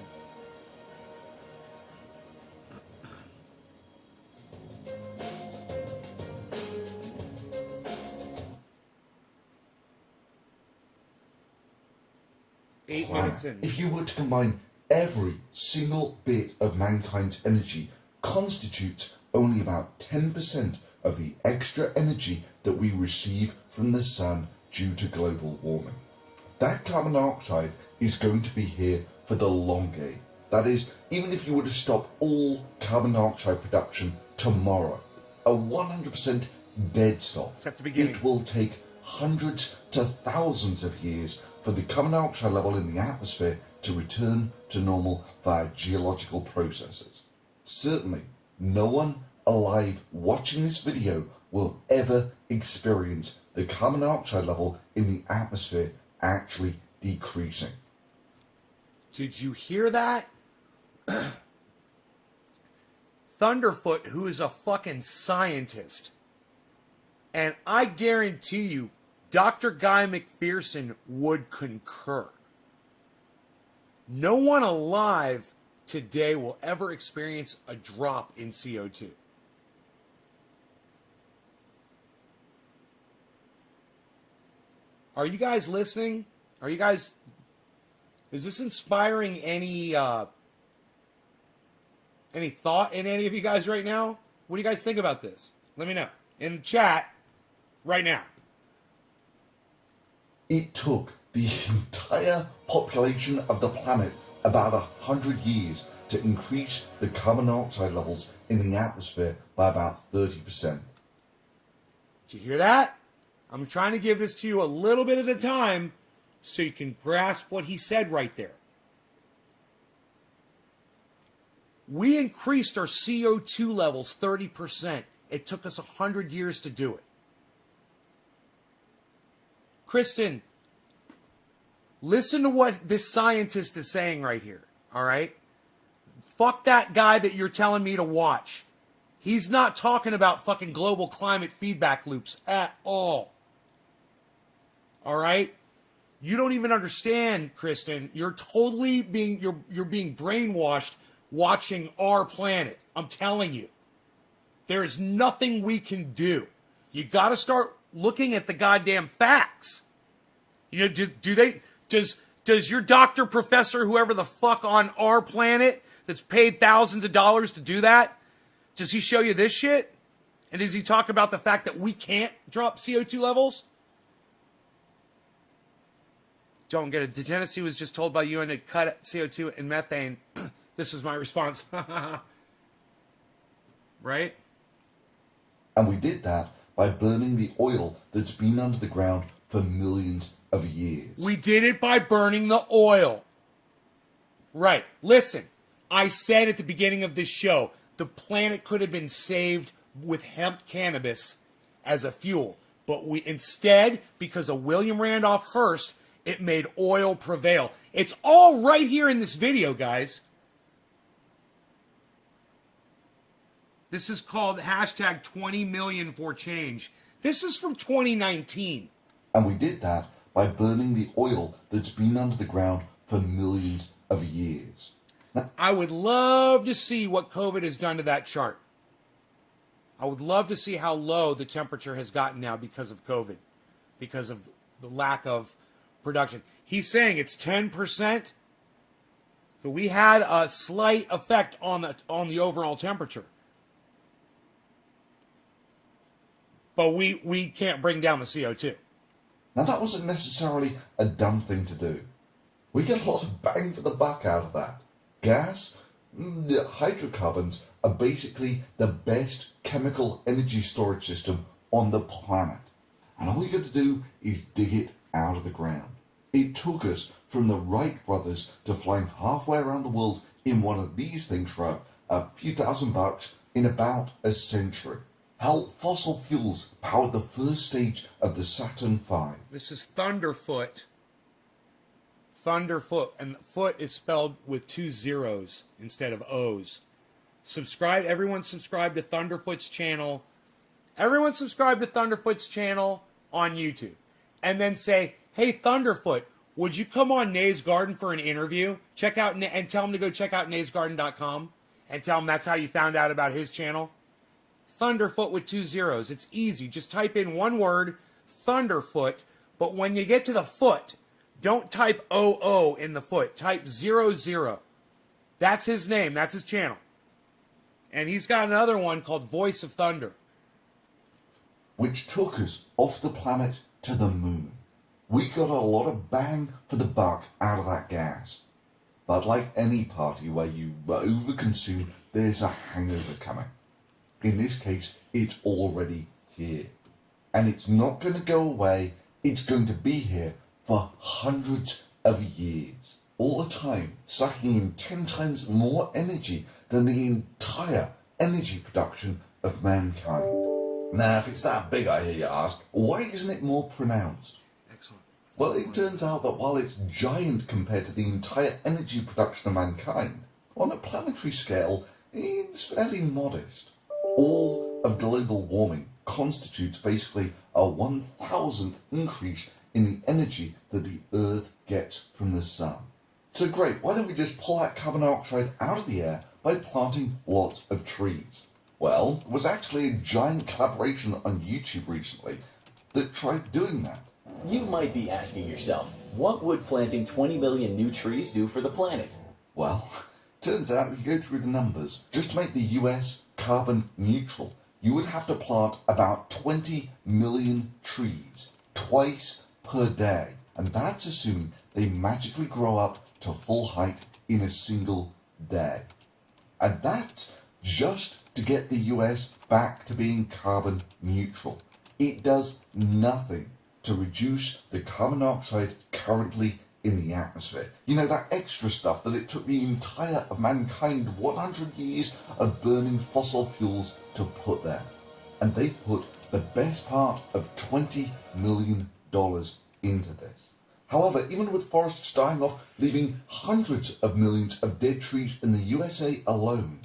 Eight minutes in. If you were to combine every single bit of mankind's energy, constitutes only about 10% of the extra energy that we receive from the sun due to global warming. That carbon dioxide is going to be here for the long game. That is, even if you were to stop all carbon dioxide production tomorrow, a 100% dead stop, At the beginning. it will take hundreds to thousands of years for the carbon dioxide level in the atmosphere to return to normal via geological processes. Certainly, no one alive watching this video will ever experience the carbon dioxide level in the atmosphere actually decreasing. Did you hear that? Thunderfoot, who is a fucking scientist And I guarantee you, Dr. Guy McPherson would concur. No one alive today will ever experience a drop in CO2. Are you guys listening? Is this inspiring any thought in any of you guys right now? What do you guys think about this? Let me know in the chat right now. It took the entire population of the planet about 100 years to increase the carbon dioxide levels in the atmosphere by about 30%. Did you hear that? I'm trying to give this to you a little bit at a time so you can grasp what he said right there. We increased our CO2 levels 30%. It took us 100 years to do it. Kristen, listen to what this scientist is saying right here, all right? Fuck that guy that you're telling me to watch. He's not talking about fucking global climate feedback loops at all. All right? You don't even understand, Kristen. You're totally being brainwashed watching Our Planet. I'm telling you. There is nothing we can do. You got to start looking at the goddamn facts. You know, does your doctor, professor, whoever the fuck on Our Planet that's paid thousands of dollars to do that, does he show you this shit? And does he talk about the fact that we can't drop CO2 levels? Don't get it. The Tennessee was just told by UN to cut CO2 and methane. This is my response. Right? And we did that by burning the oil that's been under the ground for millions of years. We did it by burning the oil. Right. Listen, I said at the beginning of this show, the planet could have been saved with hemp cannabis as a fuel. But we instead, because of William Randolph Hearst, it made oil prevail. It's all right here in this video, guys. This is called hashtag 20 million for change. This is from 2019. And we did that by burning the oil that's been under the ground for millions of years. Now, I would love to see what COVID has done to that chart. I would love to see how low the temperature has gotten now because of COVID, because of the lack of production. He's saying it's 10%. So we had a slight effect on the overall temperature. But we can't bring down the CO2. now that wasn't necessarily a dumb thing to do. We get a lot of bang for the buck out of that. Gas, hydrocarbons are basically the best chemical energy storage system on the planet. And all you got to do is dig it out of the ground. It took us from the Wright brothers to flying halfway around the world in one of these things for a few $1,000 in about a century. Hell, fossil fuels powered the first stage of the Saturn V. This is Thunderfoot. Thunderfoot. And foot is spelled with 2 zeros instead of O's. Everyone subscribe to Thunderfoot's channel. Everyone subscribe to Thunderfoot's channel on YouTube. And then say, hey, Thunderfoot, would you come on Nay's Garden for an interview? Check out and tell him to go check out naysgarden.com and tell him that's how you found out about his channel. Thunderfoot with 2 zeros. It's easy. Just type in one word, Thunderfoot. But when you get to the foot, don't type OO in the foot. Type 00. That's his name. That's his channel. And he's got another one called Voice of Thunder. Which took us off the planet to the moon. We got a lot of bang for the buck out of that gas. But like any party where you overconsume, there's a hangover coming. In this case, it's already here. And it's not going to go away. It's going to be here for hundreds of years. All the time, sucking in 10 times more energy than the entire energy production of mankind. Now, if it's that big, I hear you ask, why isn't it more pronounced? Excellent. Well, it turns out that while it's giant compared to the entire energy production of mankind, on a planetary scale, it's fairly modest. All of global warming constitutes basically a 1,000th increase in the energy that the Earth gets from the sun. So great, why don't we just pull that carbon dioxide out of the air by planting lots of trees? Well, there was actually a giant collaboration on YouTube recently that tried doing that. You might be asking yourself, what would planting 20 million new trees do for the planet? Well, turns out if you go through the numbers, just to make the US carbon neutral, you would have to plant about 20 million trees twice per day. And that's assuming they magically grow up to full height in a single day. And that's just to get the US back to being carbon neutral. It does nothing to reduce the carbon dioxide currently in the atmosphere. You know, that extra stuff that it took the entire of mankind 100 years of burning fossil fuels to put there. And they put the best part of $20 million into this. However, even with forests dying off, leaving hundreds of millions of dead trees in the USA alone,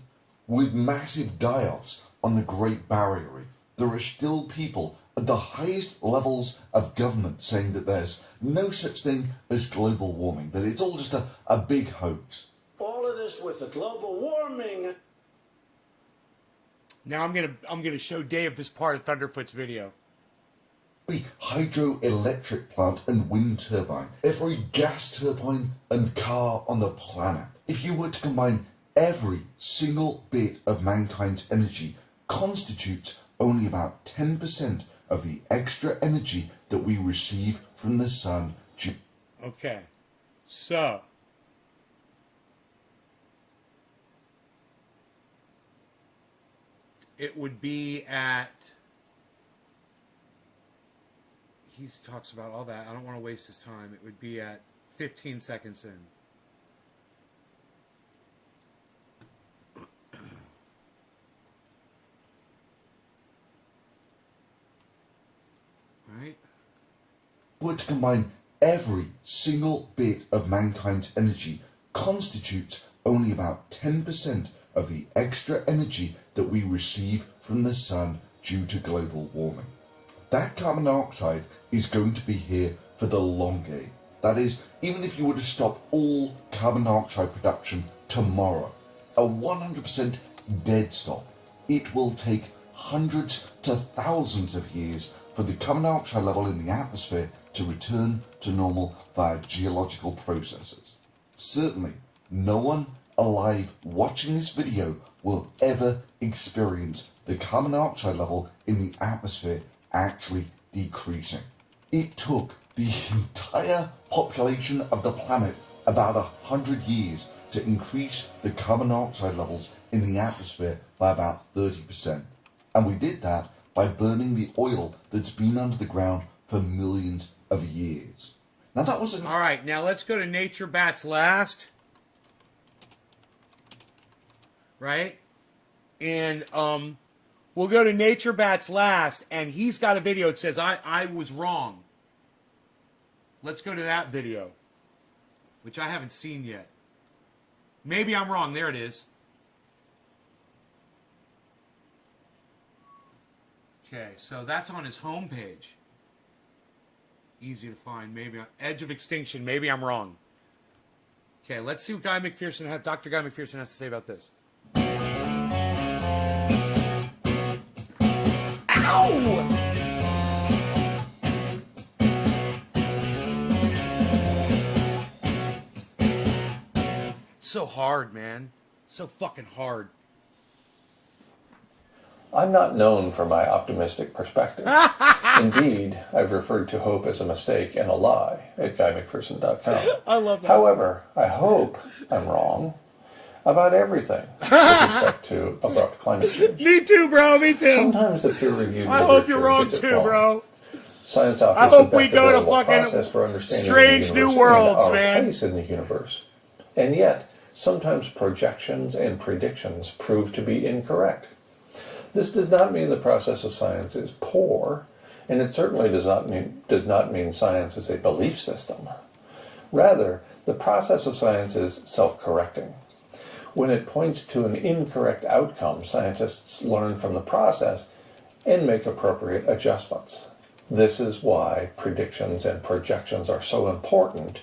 with massive die-offs on the Great Barrier Reef, there are still people at the highest levels of government saying that there's no such thing as global warming, that it's all just a big hoax. All of this with the global warming. Now I'm gonna show Dave this part of Thunderfoot's video. Every hydroelectric plant and wind turbine, every gas turbine and car on the planet, if you were to combine every single bit of mankind's energy, constitutes only about 10% of the extra energy that we receive from the sun. Okay, so it would be at, he talks about all that. I don't want to waste his time. It would be at 15 seconds in. Right? Were to combine every single bit of mankind's energy, constitutes only about 10% of the extra energy that we receive from the sun due to global warming. That carbon dioxide is going to be here for the long game. That is, even if you were to stop all carbon dioxide production tomorrow, a 100% dead stop, it will take hundreds to thousands of years for the carbon dioxide level in the atmosphere to return to normal via geological processes. Certainly, no one alive watching this video will ever experience the carbon dioxide level in the atmosphere actually decreasing. It took the entire population of the planet about 100 years to increase the carbon dioxide levels in the atmosphere by about 30%. And we did that by burning the oil that's been under the ground for millions of years. Now that was All right, now let's go to Nature Bats Last. Right? And we'll go to Nature Bats Last, and he's got a video that says, I was wrong. Let's go to that video, which I haven't seen yet. Maybe I'm wrong. There it is. Okay, so that's on his homepage. Easy to find. Maybe Edge of Extinction. Maybe I'm wrong. Okay, let's see what Dr. Guy McPherson has to say about this. Ow! So hard, man. So fucking hard. I'm not known for my optimistic perspective. Indeed, I've referred to hope as a mistake and a lie at GuyMcPherson.com. I love that. However, I hope I'm wrong about everything with respect to abrupt climate change. Me too, bro. Me too. Sometimes the peer-reviewed I hope you're literature wrong gets it too, wrong. bro. Science offers I hope the we best go to available fucking process for understanding strange the new universe worlds, and our man. place in the universe. And yet, sometimes projections and predictions prove to be incorrect. This does not mean the process of science is poor, and it certainly does not mean science is a belief system. Rather, the process of science is self-correcting. When it points to an incorrect outcome, scientists learn from the process and make appropriate adjustments. This is why predictions and projections are so important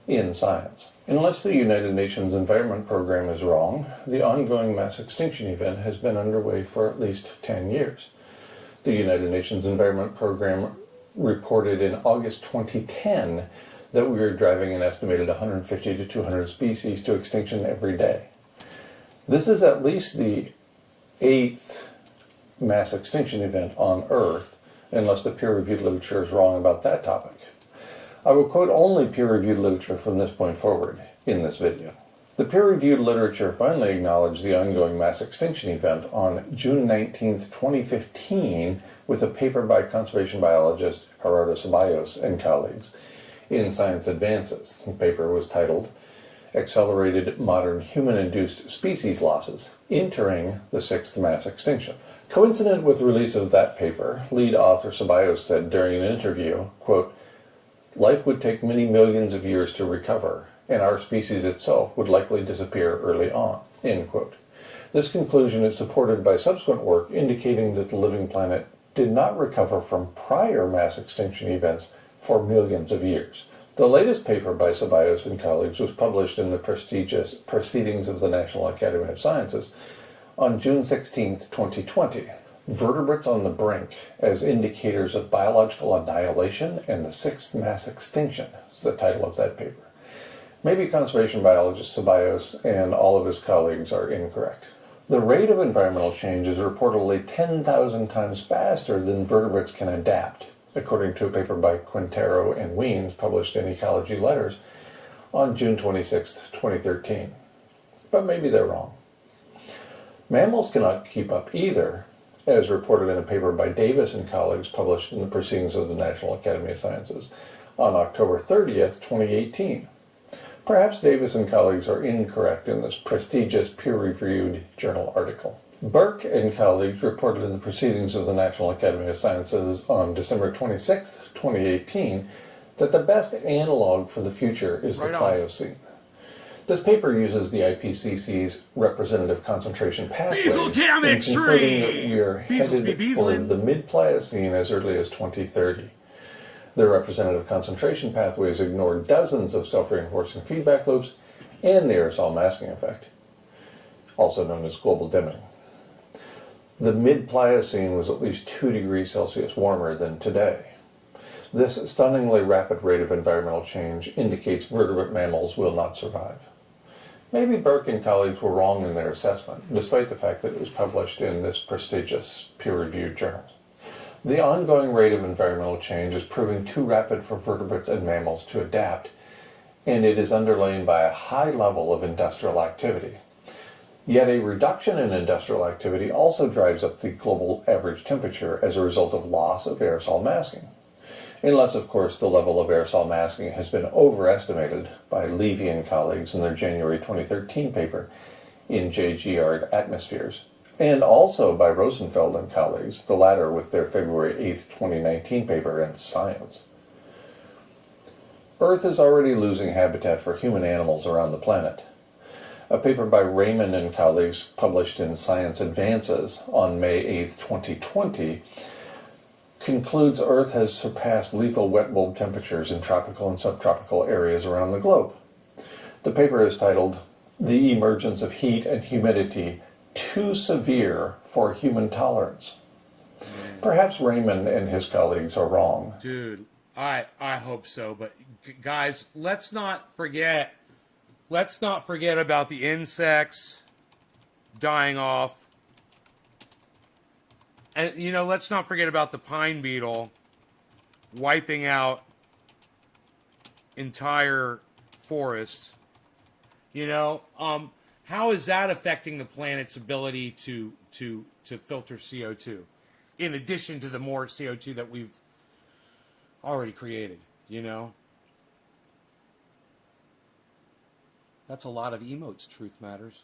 in science. Unless the United Nations Environment Program is wrong, the ongoing mass extinction event has been underway for at least 10 years. The United Nations Environment Program reported in August 2010 that we were driving an estimated 150 to 200 species to extinction every day. This is at least the 8th mass extinction event on Earth, unless the peer-reviewed literature is wrong about that topic. I will quote only peer-reviewed literature from this point forward in this video. The peer-reviewed literature finally acknowledged the ongoing mass extinction event on June 19, 2015, with a paper by conservation biologist Gerardo Ceballos and colleagues in Science Advances. The paper was titled Accelerated Modern Human-Induced Species Losses, Entering the Sixth Mass Extinction. Coincident with the release of that paper, lead author Ceballos said during an interview, quote, "Life would take many millions of years to recover, and our species itself would likely disappear early on," end quote. This conclusion is supported by subsequent work indicating that the living planet did not recover from prior mass extinction events for millions of years. The latest paper by Ceballos and colleagues was published in the prestigious Proceedings of the National Academy of Sciences on June 16, 2020. Vertebrates on the Brink as Indicators of Biological Annihilation and the Sixth Mass Extinction is the title of that paper. Maybe conservation biologist Ceballos and all of his colleagues are incorrect. The rate of environmental change is reportedly 10,000 times faster than vertebrates can adapt, according to a paper by Quintero and Weens published in Ecology Letters on June 26, 2013. But maybe they're wrong. Mammals cannot keep up either, as reported in a paper by Davis and colleagues published in the Proceedings of the National Academy of Sciences on October 30th, 2018. Perhaps Davis and colleagues are incorrect in this prestigious peer-reviewed journal article. Burke and colleagues reported in the Proceedings of the National Academy of Sciences on December 26, 2018, that the best analog for the future is the Pliocene. This paper uses the IPCC's representative concentration pathways, concluding that we are headed for the mid-Pliocene as early as 2030. The representative concentration pathways ignore dozens of self-reinforcing feedback loops and the aerosol masking effect, also known as global dimming. The mid-Pliocene was at least 2 degrees Celsius warmer than today. This stunningly rapid rate of environmental change indicates vertebrate mammals will not survive. Maybe Burke and colleagues were wrong in their assessment, despite the fact that it was published in this prestigious peer-reviewed journal. The ongoing rate of environmental change is proving too rapid for vertebrates and mammals to adapt, and it is underlain by a high level of industrial activity. Yet a reduction in industrial activity also drives up the global average temperature as a result of loss of aerosol masking. Unless, of course, the level of aerosol masking has been overestimated by Levy and colleagues in their January 2013 paper in JGR Atmospheres, and also by Rosenfeld and colleagues, the latter with their February 8, 2019 paper in Science. Earth is already losing habitat for human animals around the planet. A paper by Raymond and colleagues published in Science Advances on May 8, 2020 concludes Earth has surpassed lethal wet bulb temperatures in tropical and subtropical areas around the globe. The paper is titled, "The Emergence of Heat and Humidity Too Severe for Human Tolerance." Perhaps Raymond and his colleagues are wrong. Dude, I hope so. But guys, let's not forget about the insects dying off. And, let's not forget about the pine beetle wiping out entire forests. How is that affecting the planet's ability to filter CO2? In addition to the more CO2 that we've already created, That's a lot of emotes, Truth Matters.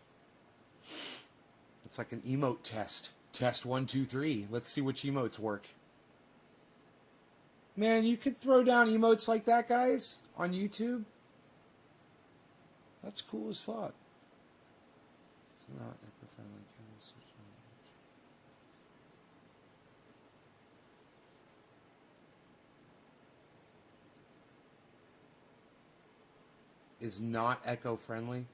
It's like an emote test. Test 1, 2, 3. Let's see which emotes work. Man, you could throw down emotes like that, guys, on YouTube. That's cool as fuck. Not eco-friendly. is not eco-friendly,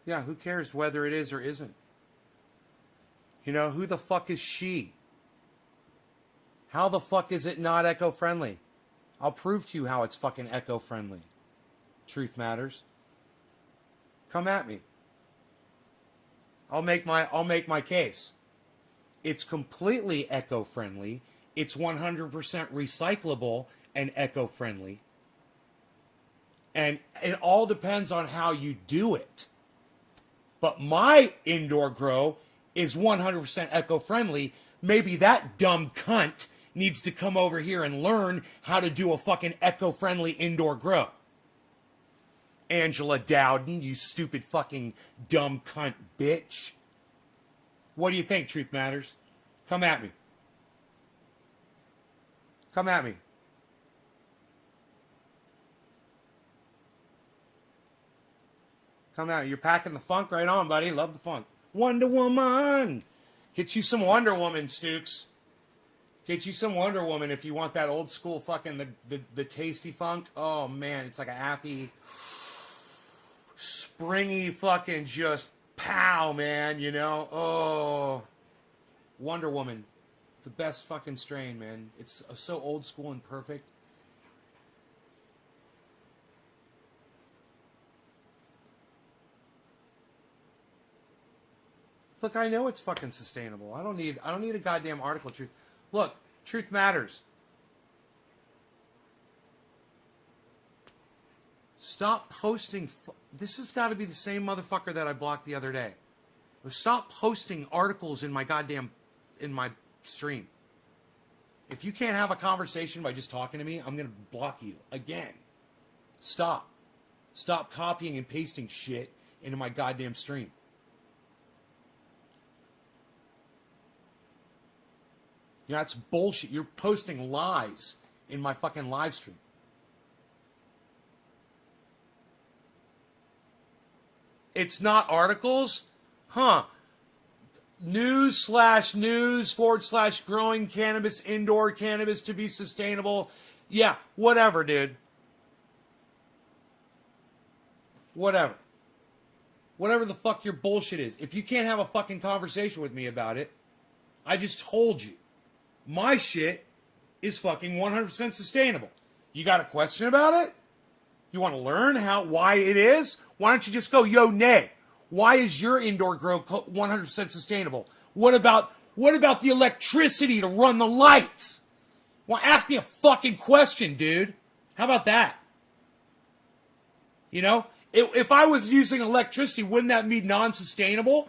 yeah, who cares whether it is or isn't? You know, who the fuck is she? How the fuck is it not eco-friendly? I'll prove to you how it's fucking eco-friendly. Truth matters. Come at me. I'll make my case. It's completely eco-friendly. It's 100% recyclable and eco-friendly. And it all depends on how you do it. But my indoor grow is 100% eco-friendly. Maybe that dumb cunt needs to come over here and learn how to do a fucking eco-friendly indoor grow. Angela Dowden, you stupid fucking dumb cunt bitch. What do you think, Truth Matters? Come at me. Come at me. Come out. You're packing the funk right on, buddy. Love the funk. Wonder Woman. Get you some Wonder Woman, Stukes. Get you some Wonder Woman if you want that old school fucking the tasty funk. Oh man, it's like a happy, springy fucking just pow, man. You know. Oh, Wonder Woman, the best fucking strain, man. It's so old school and perfect. Look, I know it's fucking sustainable. I don't need a goddamn article. Truth. Look, Truth Matters. Stop posting. This has got to be the same motherfucker that I blocked the other day. Stop posting articles in my stream. If you can't have a conversation by just talking to me, I'm gonna block you again. Stop. Stop copying and pasting shit into my goddamn stream. You know, that's bullshit. You're posting lies in my fucking live stream. It's not articles? Huh. News/news/growing cannabis, indoor cannabis to be sustainable. Yeah, whatever, dude. Whatever. Whatever the fuck your bullshit is. If you can't have a fucking conversation with me about it, I just told you. My shit is fucking 100% sustainable. You got a question about it? You want to learn why it is? Why don't you just go, yo, nay? Why is your indoor grow 100% sustainable? What about the electricity to run the lights? Well, ask me a fucking question, dude. How about that? You know, if I was using electricity, wouldn't that be non-sustainable?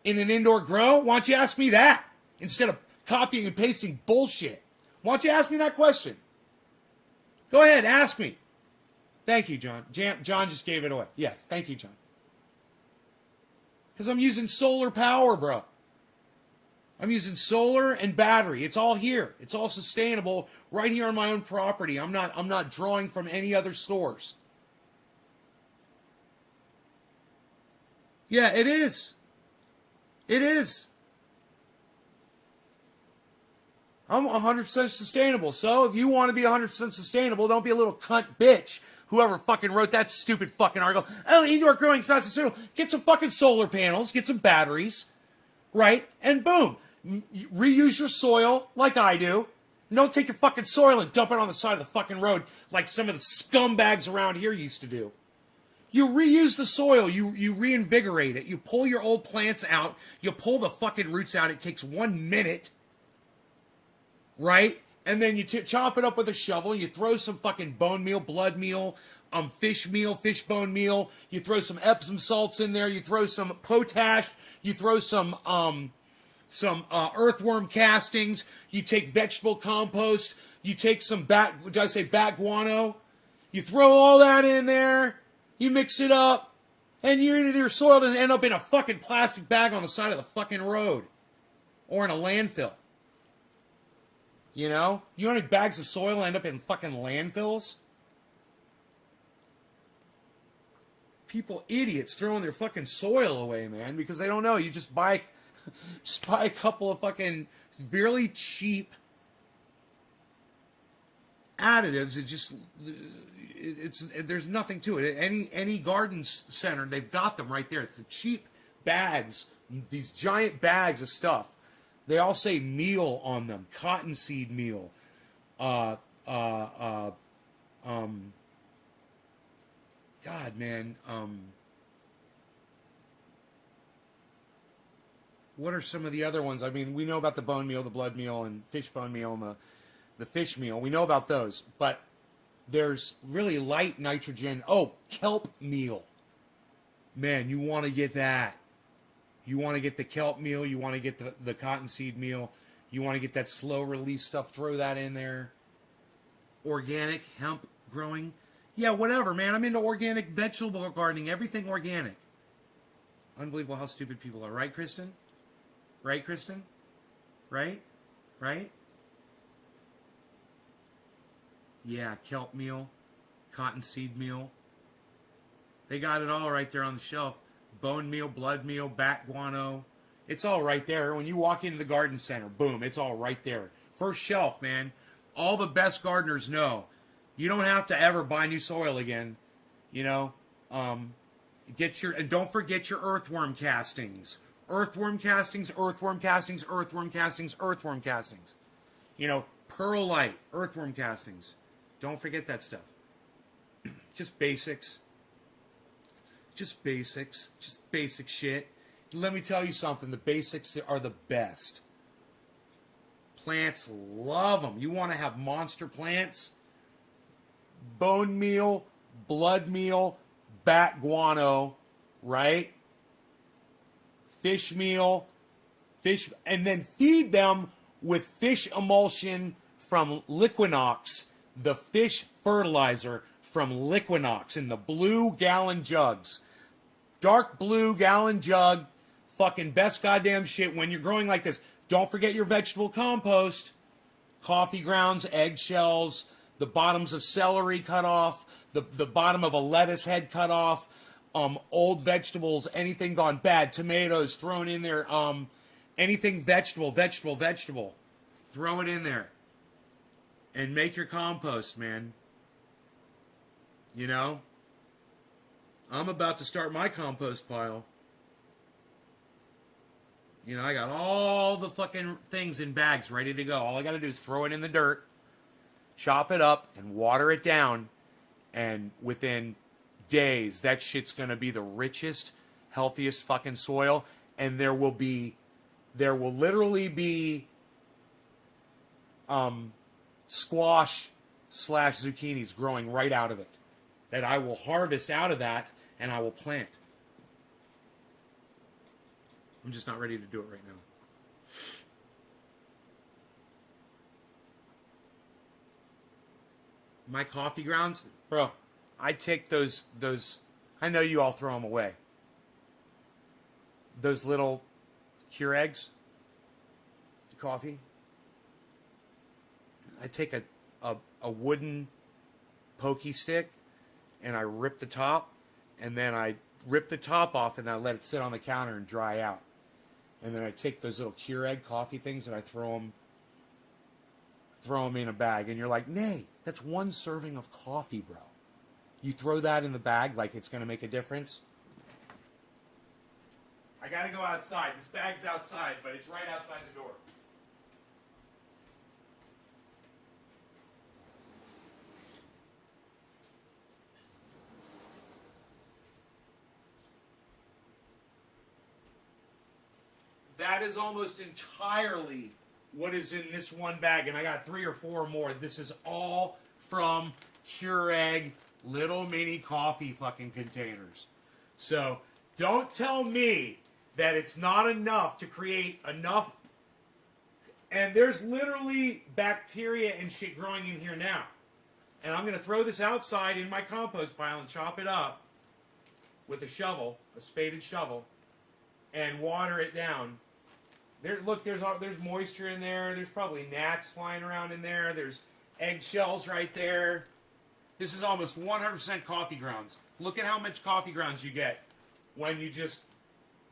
In an indoor grow? Why don't you ask me that instead of copying and pasting bullshit? Why don't you ask me that question? Go ahead, ask me. Thank you, John. John just gave it away. Yes, thank you, John. Because I'm using solar power, bro. I'm using solar and battery. It's all here. It's all sustainable right here on my own property. I'm not drawing from any other source. Yeah, it is. It is. I'm 100% sustainable. So if you want to be 100% sustainable, don't be a little cunt bitch. Whoever fucking wrote that stupid fucking article. Oh, indoor growing is not sustainable. Get some fucking solar panels. Get some batteries. Right? And boom. Reuse your soil like I do. And don't take your fucking soil and dump it on the side of the fucking road like some of the scumbags around here used to do. You reuse the soil. You reinvigorate it. You pull your old plants out. You pull the fucking roots out. It takes 1 minute. Right? And then you chop it up with a shovel. You throw some fucking bone meal, blood meal, fish bone meal. You throw some Epsom salts in there. You throw some potash. You throw some earthworm castings. You take vegetable compost. You take some bat guano. You throw all that in there. You mix it up. And your soil doesn't end up in a fucking plastic bag on the side of the fucking road. Or in a landfill. You know? You know how many bags of soil end up in fucking landfills? People, idiots, throwing their fucking soil away, man, because they don't know. You just buy a couple of fucking really cheap additives. There's nothing to it. Any garden center, they've got them right there. It's the cheap bags, these giant bags of stuff. They all say meal on them, cottonseed meal. God, man. What are some of the other ones? I mean, we know about the bone meal, the blood meal, and fish bone meal, and the fish meal. We know about those, but there's really light nitrogen. Oh, kelp meal. Man, you want to get that. You want to get the kelp meal. You want to get the cottonseed meal. You want to get that slow release stuff. Throw that in there. Organic hemp growing. Yeah, whatever, man. I'm into organic vegetable gardening. Everything organic. Unbelievable how stupid people are. Right, Kristen? Right, Kristen? Right? Right? Yeah, kelp meal, cottonseed meal. They got it all right there on the shelf. Bone meal, blood meal, bat guano. It's all right there. When you walk into the garden center, boom, it's all right there. First shelf, man. All the best gardeners know. You don't have to ever buy new soil again. You know, and don't forget your earthworm castings. Earthworm castings, earthworm castings, earthworm castings, earthworm castings. You know, perlite, earthworm castings. Don't forget that stuff. Just basics. Just basics. Just basic shit. Let me tell you something. The basics are the best. Plants love them. You want to have monster plants? Bone meal, blood meal, bat guano, right? Fish meal, and then feed them with fish emulsion from Liquinox, the fish fertilizer from Liquinox in the blue gallon jugs. Dark blue gallon jug, fucking best goddamn shit when you're growing like this. Don't forget your vegetable compost. Coffee grounds, eggshells, the bottoms of celery cut off, the bottom of a lettuce head cut off, old vegetables, anything gone bad, tomatoes thrown in there, anything vegetable. Throw it in there. And make your compost, man. You know? I'm about to start my compost pile. You know, I got all the fucking things in bags ready to go. All I got to do is throw it in the dirt, chop it up, and water it down. And within days, that shit's going to be the richest, healthiest fucking soil. And there will literally be squash / zucchinis growing right out of it that I will harvest out of that and I will plant. I'm just not ready to do it right now. My coffee grounds, bro, I take those, I know you all throw them away. Those little Keurigs, coffee. I take a wooden pokey stick and I rip the top, and then I rip the top off and I let it sit on the counter and dry out. And then I take those little Keurig coffee things and I throw them in a bag. And you're like, nay, that's one serving of coffee, bro. You throw that in the bag like it's going to make a difference. I got to go outside. This bag's outside, but it's right outside the door. That is almost entirely what is in this one bag, and I got 3 or 4 more. This is all from Keurig little mini coffee fucking containers. So don't tell me that it's not enough to create enough. And there's literally bacteria and shit growing in here now. And I'm going to throw this outside in my compost pile and chop it up with a shovel, a spaded shovel, and water it down. Look, there's moisture in there. There's probably gnats flying around in there. There's eggshells right there. This is almost 100% coffee grounds. Look at how much coffee grounds you get when you just,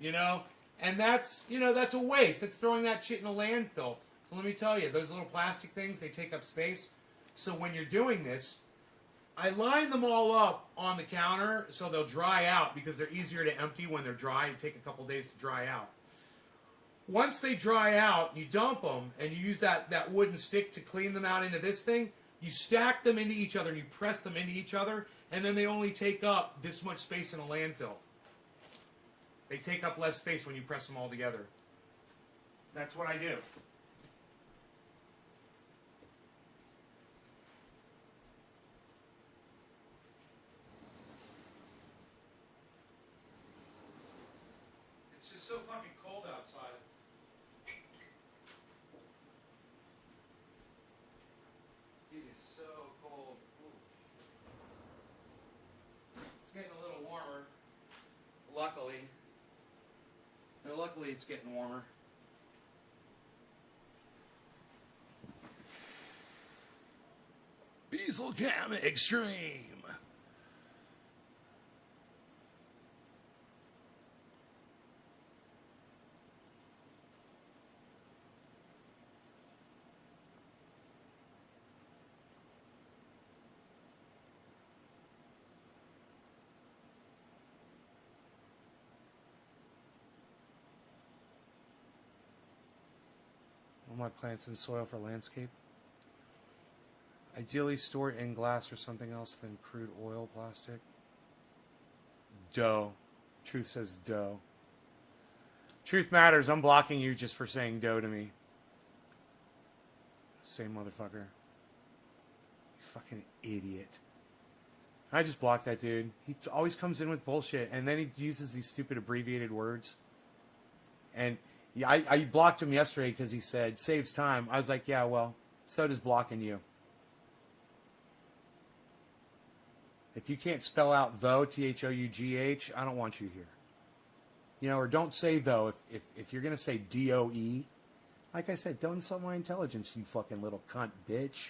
and that's a waste. That's throwing that shit in a landfill. So let me tell you, those little plastic things, they take up space. So when you're doing this, I line them all up on the counter so they'll dry out because they're easier to empty when they're dry. It take a couple days to dry out. Once they dry out, you dump them and you use that wooden stick to clean them out into this thing. You stack them into each other and you press them into each other, and then they only take up this much space in a landfill. They take up less space when you press them all together. That's what I do. It's just so fucking cold outside. It is so cold. Ooh. It's getting a little warmer. Luckily. No, luckily it's getting warmer. Diesel Cam Extreme. All my plants in soil for landscape. Ideally store it in glass or something else than crude oil, plastic. Dough. Truth says dough. Truth matters. I'm blocking you just for saying dough to me. Same motherfucker. You fucking idiot. I just blocked that dude. He always comes in with bullshit, and then he uses these stupid abbreviated words. And yeah, I blocked him yesterday because he said, saves time. I was like, yeah, well, so does blocking you. If you can't spell out though, Though, I don't want you here. You know, or don't say though. If you're going to say DOE, like I said, don't insult my intelligence, you fucking little cunt bitch.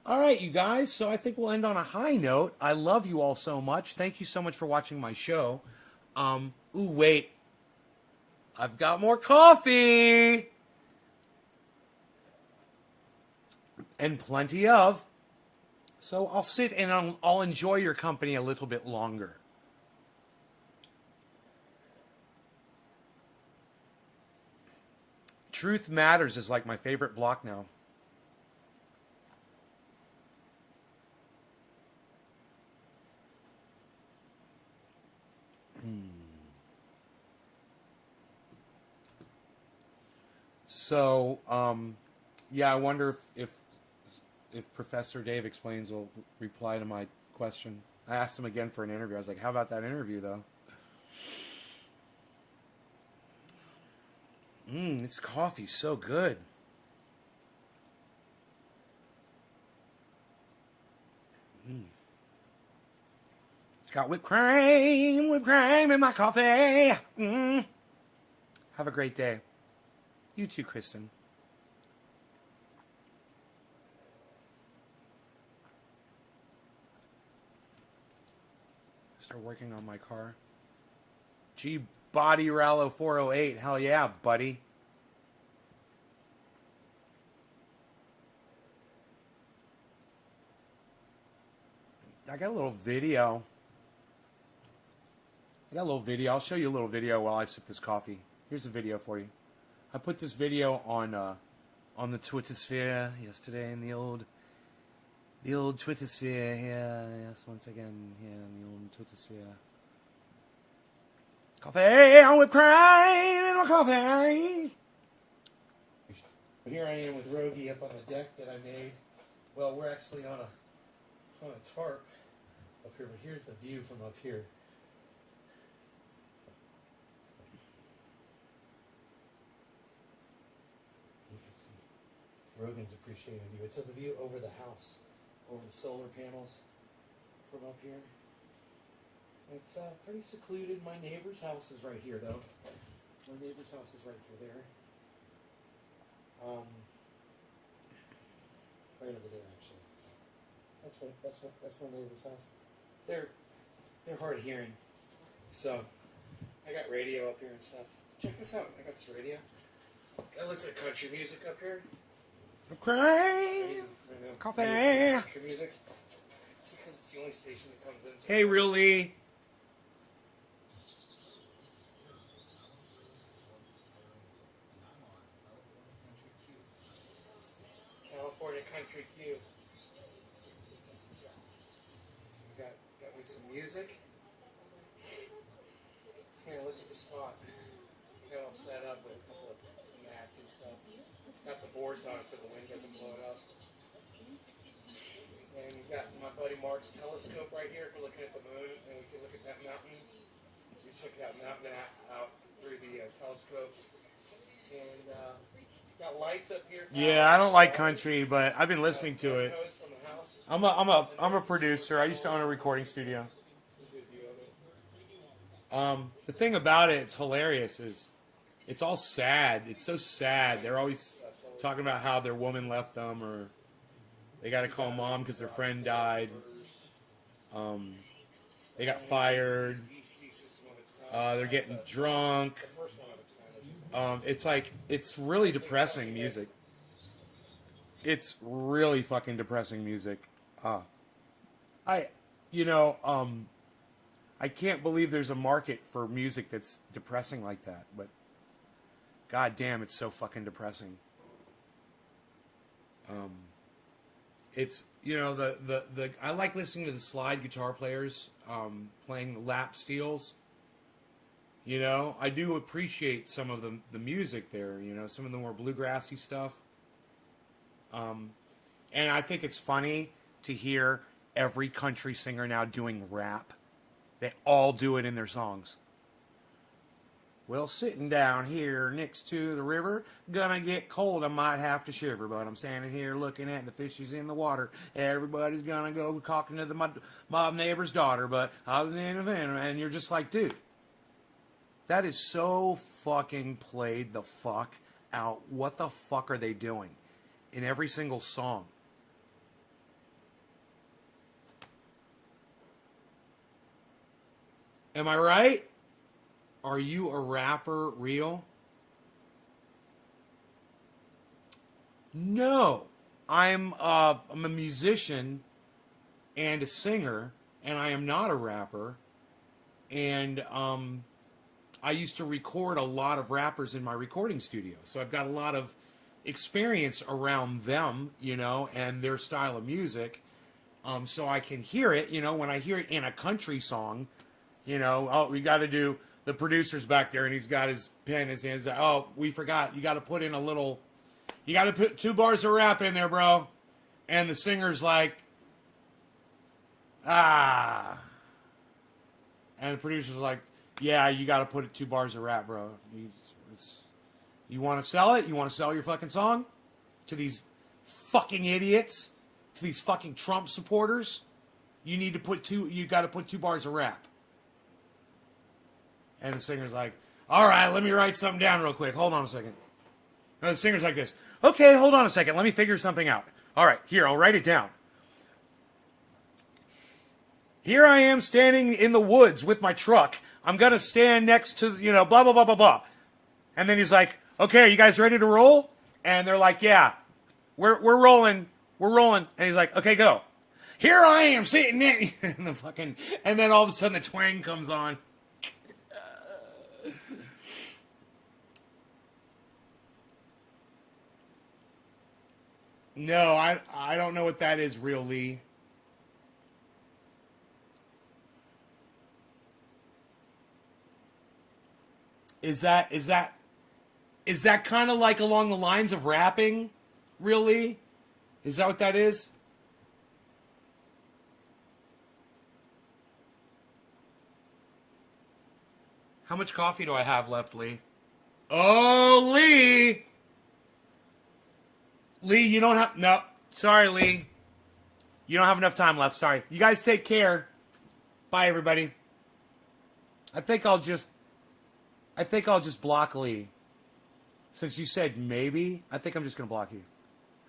All right, you guys. So I think we'll end on a high note. I love you all so much. Thank you so much for watching my show. Ooh, wait. I've got more coffee. And plenty of. So I'll sit and I'll enjoy your company a little bit longer. Truth Matters is like my favorite block now. So, yeah, I wonder if Professor Dave Explains will reply to my question. I asked him again for an interview. I was like, how about that interview, though? This coffee's so good. It's got whipped cream in my coffee. Have a great day. You too, Kristen. Start working on my car. G Body Rallo 408. Hell yeah, buddy. I got a little video. I'll show you a little video while I sip this coffee. Here's a video for you. I put this video on the Twitter sphere yesterday in the old Twitter sphere here. Yes, once again here in the old Twitter sphere. Coffee on whipped cream in my coffee. Here I am with Rogie up on the deck that I made. Well, we're actually on a tarp up here, but here's the view from up here. Rogan's appreciating the view. It's the view over the house, over the solar panels from up here. It's pretty secluded. My neighbor's house is right here, though. My neighbor's house is right through there. Right over there, actually. That's my neighbor's house. They're hard of hearing, so I got radio up here and stuff. Check this out. I got this radio. I listen to country music up here. Okay. Coffee. Country music. It's because it's the only station that comes in. Hey, really? California Country Q. Got me some music. Here, look at the spot. Got all set up with a couple of mats and stuff. Got the boards on it so the wind doesn't blow it up. And we've got my buddy Mark's telescope right here for looking at the moon, and we can look at that mountain. We took that mountain out through the telescope. And got lights up here. Yeah, I don't like country, but I've been listening to it. I'm a producer. I used to own a recording studio. The thing about it, it's hilarious, is it's all sad. It's so sad. They're always talking about how their woman left them, or they got to call mom because their friend died. They got fired. They're getting drunk. It's like, it's really depressing music. It's really fucking depressing music. I can't believe there's a market for music that's depressing like that, but god damn, it's so fucking depressing. It's, I like listening to the slide guitar players playing lap steels. I do appreciate some of the music there, some of the more bluegrassy stuff. And I think it's funny to hear every country singer now doing rap. They all do it in their songs. Well, sitting down here next to the river, gonna get cold, I might have to shiver, but I'm standing here looking at the fishes in the water. Everybody's gonna go talking to my neighbor's daughter, but I was in a van, and you're just like, dude, that is so fucking played the fuck out. What the fuck are they doing in every single song? Am I right? Are you a rapper real? No. I'm a musician and a singer, and I am not a rapper. And I used to record a lot of rappers in my recording studio. So I've got a lot of experience around them, and their style of music. So I can hear it, when I hear it in a country song, we got to do, the producer's back there and he's got his pen in his hands. Oh, we forgot. You got to put 2 bars of rap in there, bro. And the singer's like, And the producer's like, yeah, you got to put 2 bars of rap, bro. You want to sell it? You want to sell your fucking song to these fucking idiots? To these fucking Trump supporters? You got to put 2 bars of rap. And the singer's like, all right, let me write something down real quick. Hold on a second. And the singer's like this. Okay, hold on a second. Let me figure something out. All right, here, I'll write it down. Here I am standing in the woods with my truck. I'm going to stand next to, blah, blah, blah, blah, blah. And then he's like, okay, are you guys ready to roll? And they're like, yeah, we're rolling. We're rolling. And he's like, okay, go. Here I am sitting in and then all of a sudden the twang comes on. No, I don't know what that is, real Lee. Is that kind of like along the lines of rapping, real Lee? Is that what that is? How much coffee do I have left, Lee? Oh, Lee! Lee, you don't have... No. Sorry, Lee. You don't have enough time left. Sorry. You guys take care. Bye, everybody. I think I'll just block Lee. Since you said maybe, I think I'm just going to block you.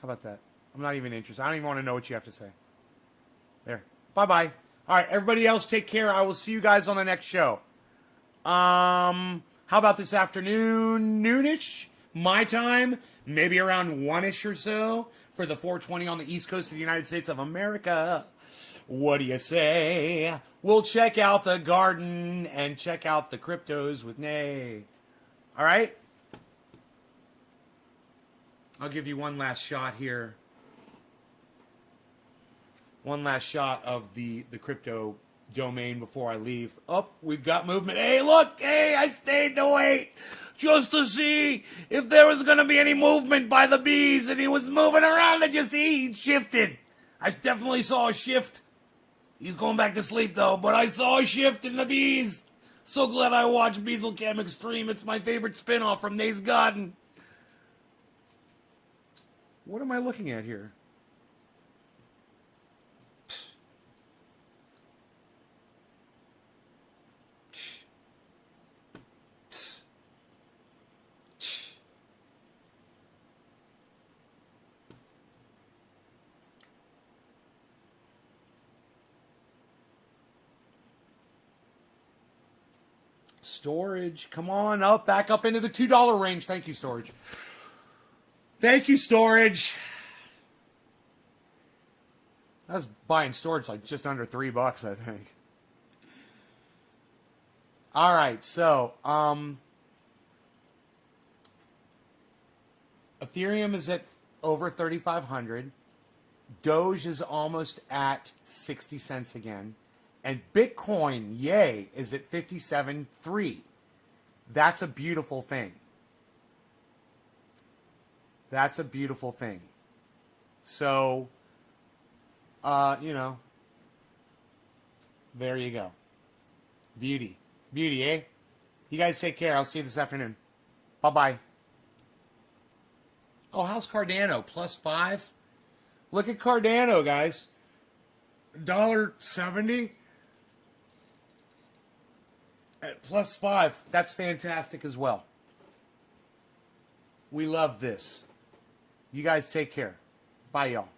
How about that? I'm not even interested. I don't even want to know what you have to say. There. Bye-bye. All right, everybody else take care. I will see you guys on the next show. How about this afternoon, noonish, my time? maybe around 1-ish or so for the 420 on the East Coast of the United States of America. What do you say? We'll check out the garden and check out the cryptos with Nay. All right? I'll give you one last shot here. One last shot of the crypto domain before I leave. Oh, we've got movement. Hey, look. Hey, I stayed to wait just to see if there was going to be any movement by the bees. And he was moving around. Did you see? He shifted. I definitely saw a shift. He's going back to sleep, though. But I saw a shift in the bees. So glad I watched Beazle Cam Extreme. It's my favorite spinoff from Nate's Garden. What am I looking at here? Storage, come on up, back up into the $2 range. Thank you, Storage. Thank you, Storage. I was buying Storage like just under $3, I think. All right, so Ethereum is at over 3,500. Doge is almost at 60 cents again. And Bitcoin, yay, is at 57.3. That's a beautiful thing. That's a beautiful thing. So, you know, there you go. Beauty. Beauty, eh? You guys take care. I'll see you this afternoon. Bye-bye. Oh, how's Cardano? +5? Look at Cardano, guys. $1.70 at +5. That's fantastic as well. We love this. You guys take care. Bye, y'all.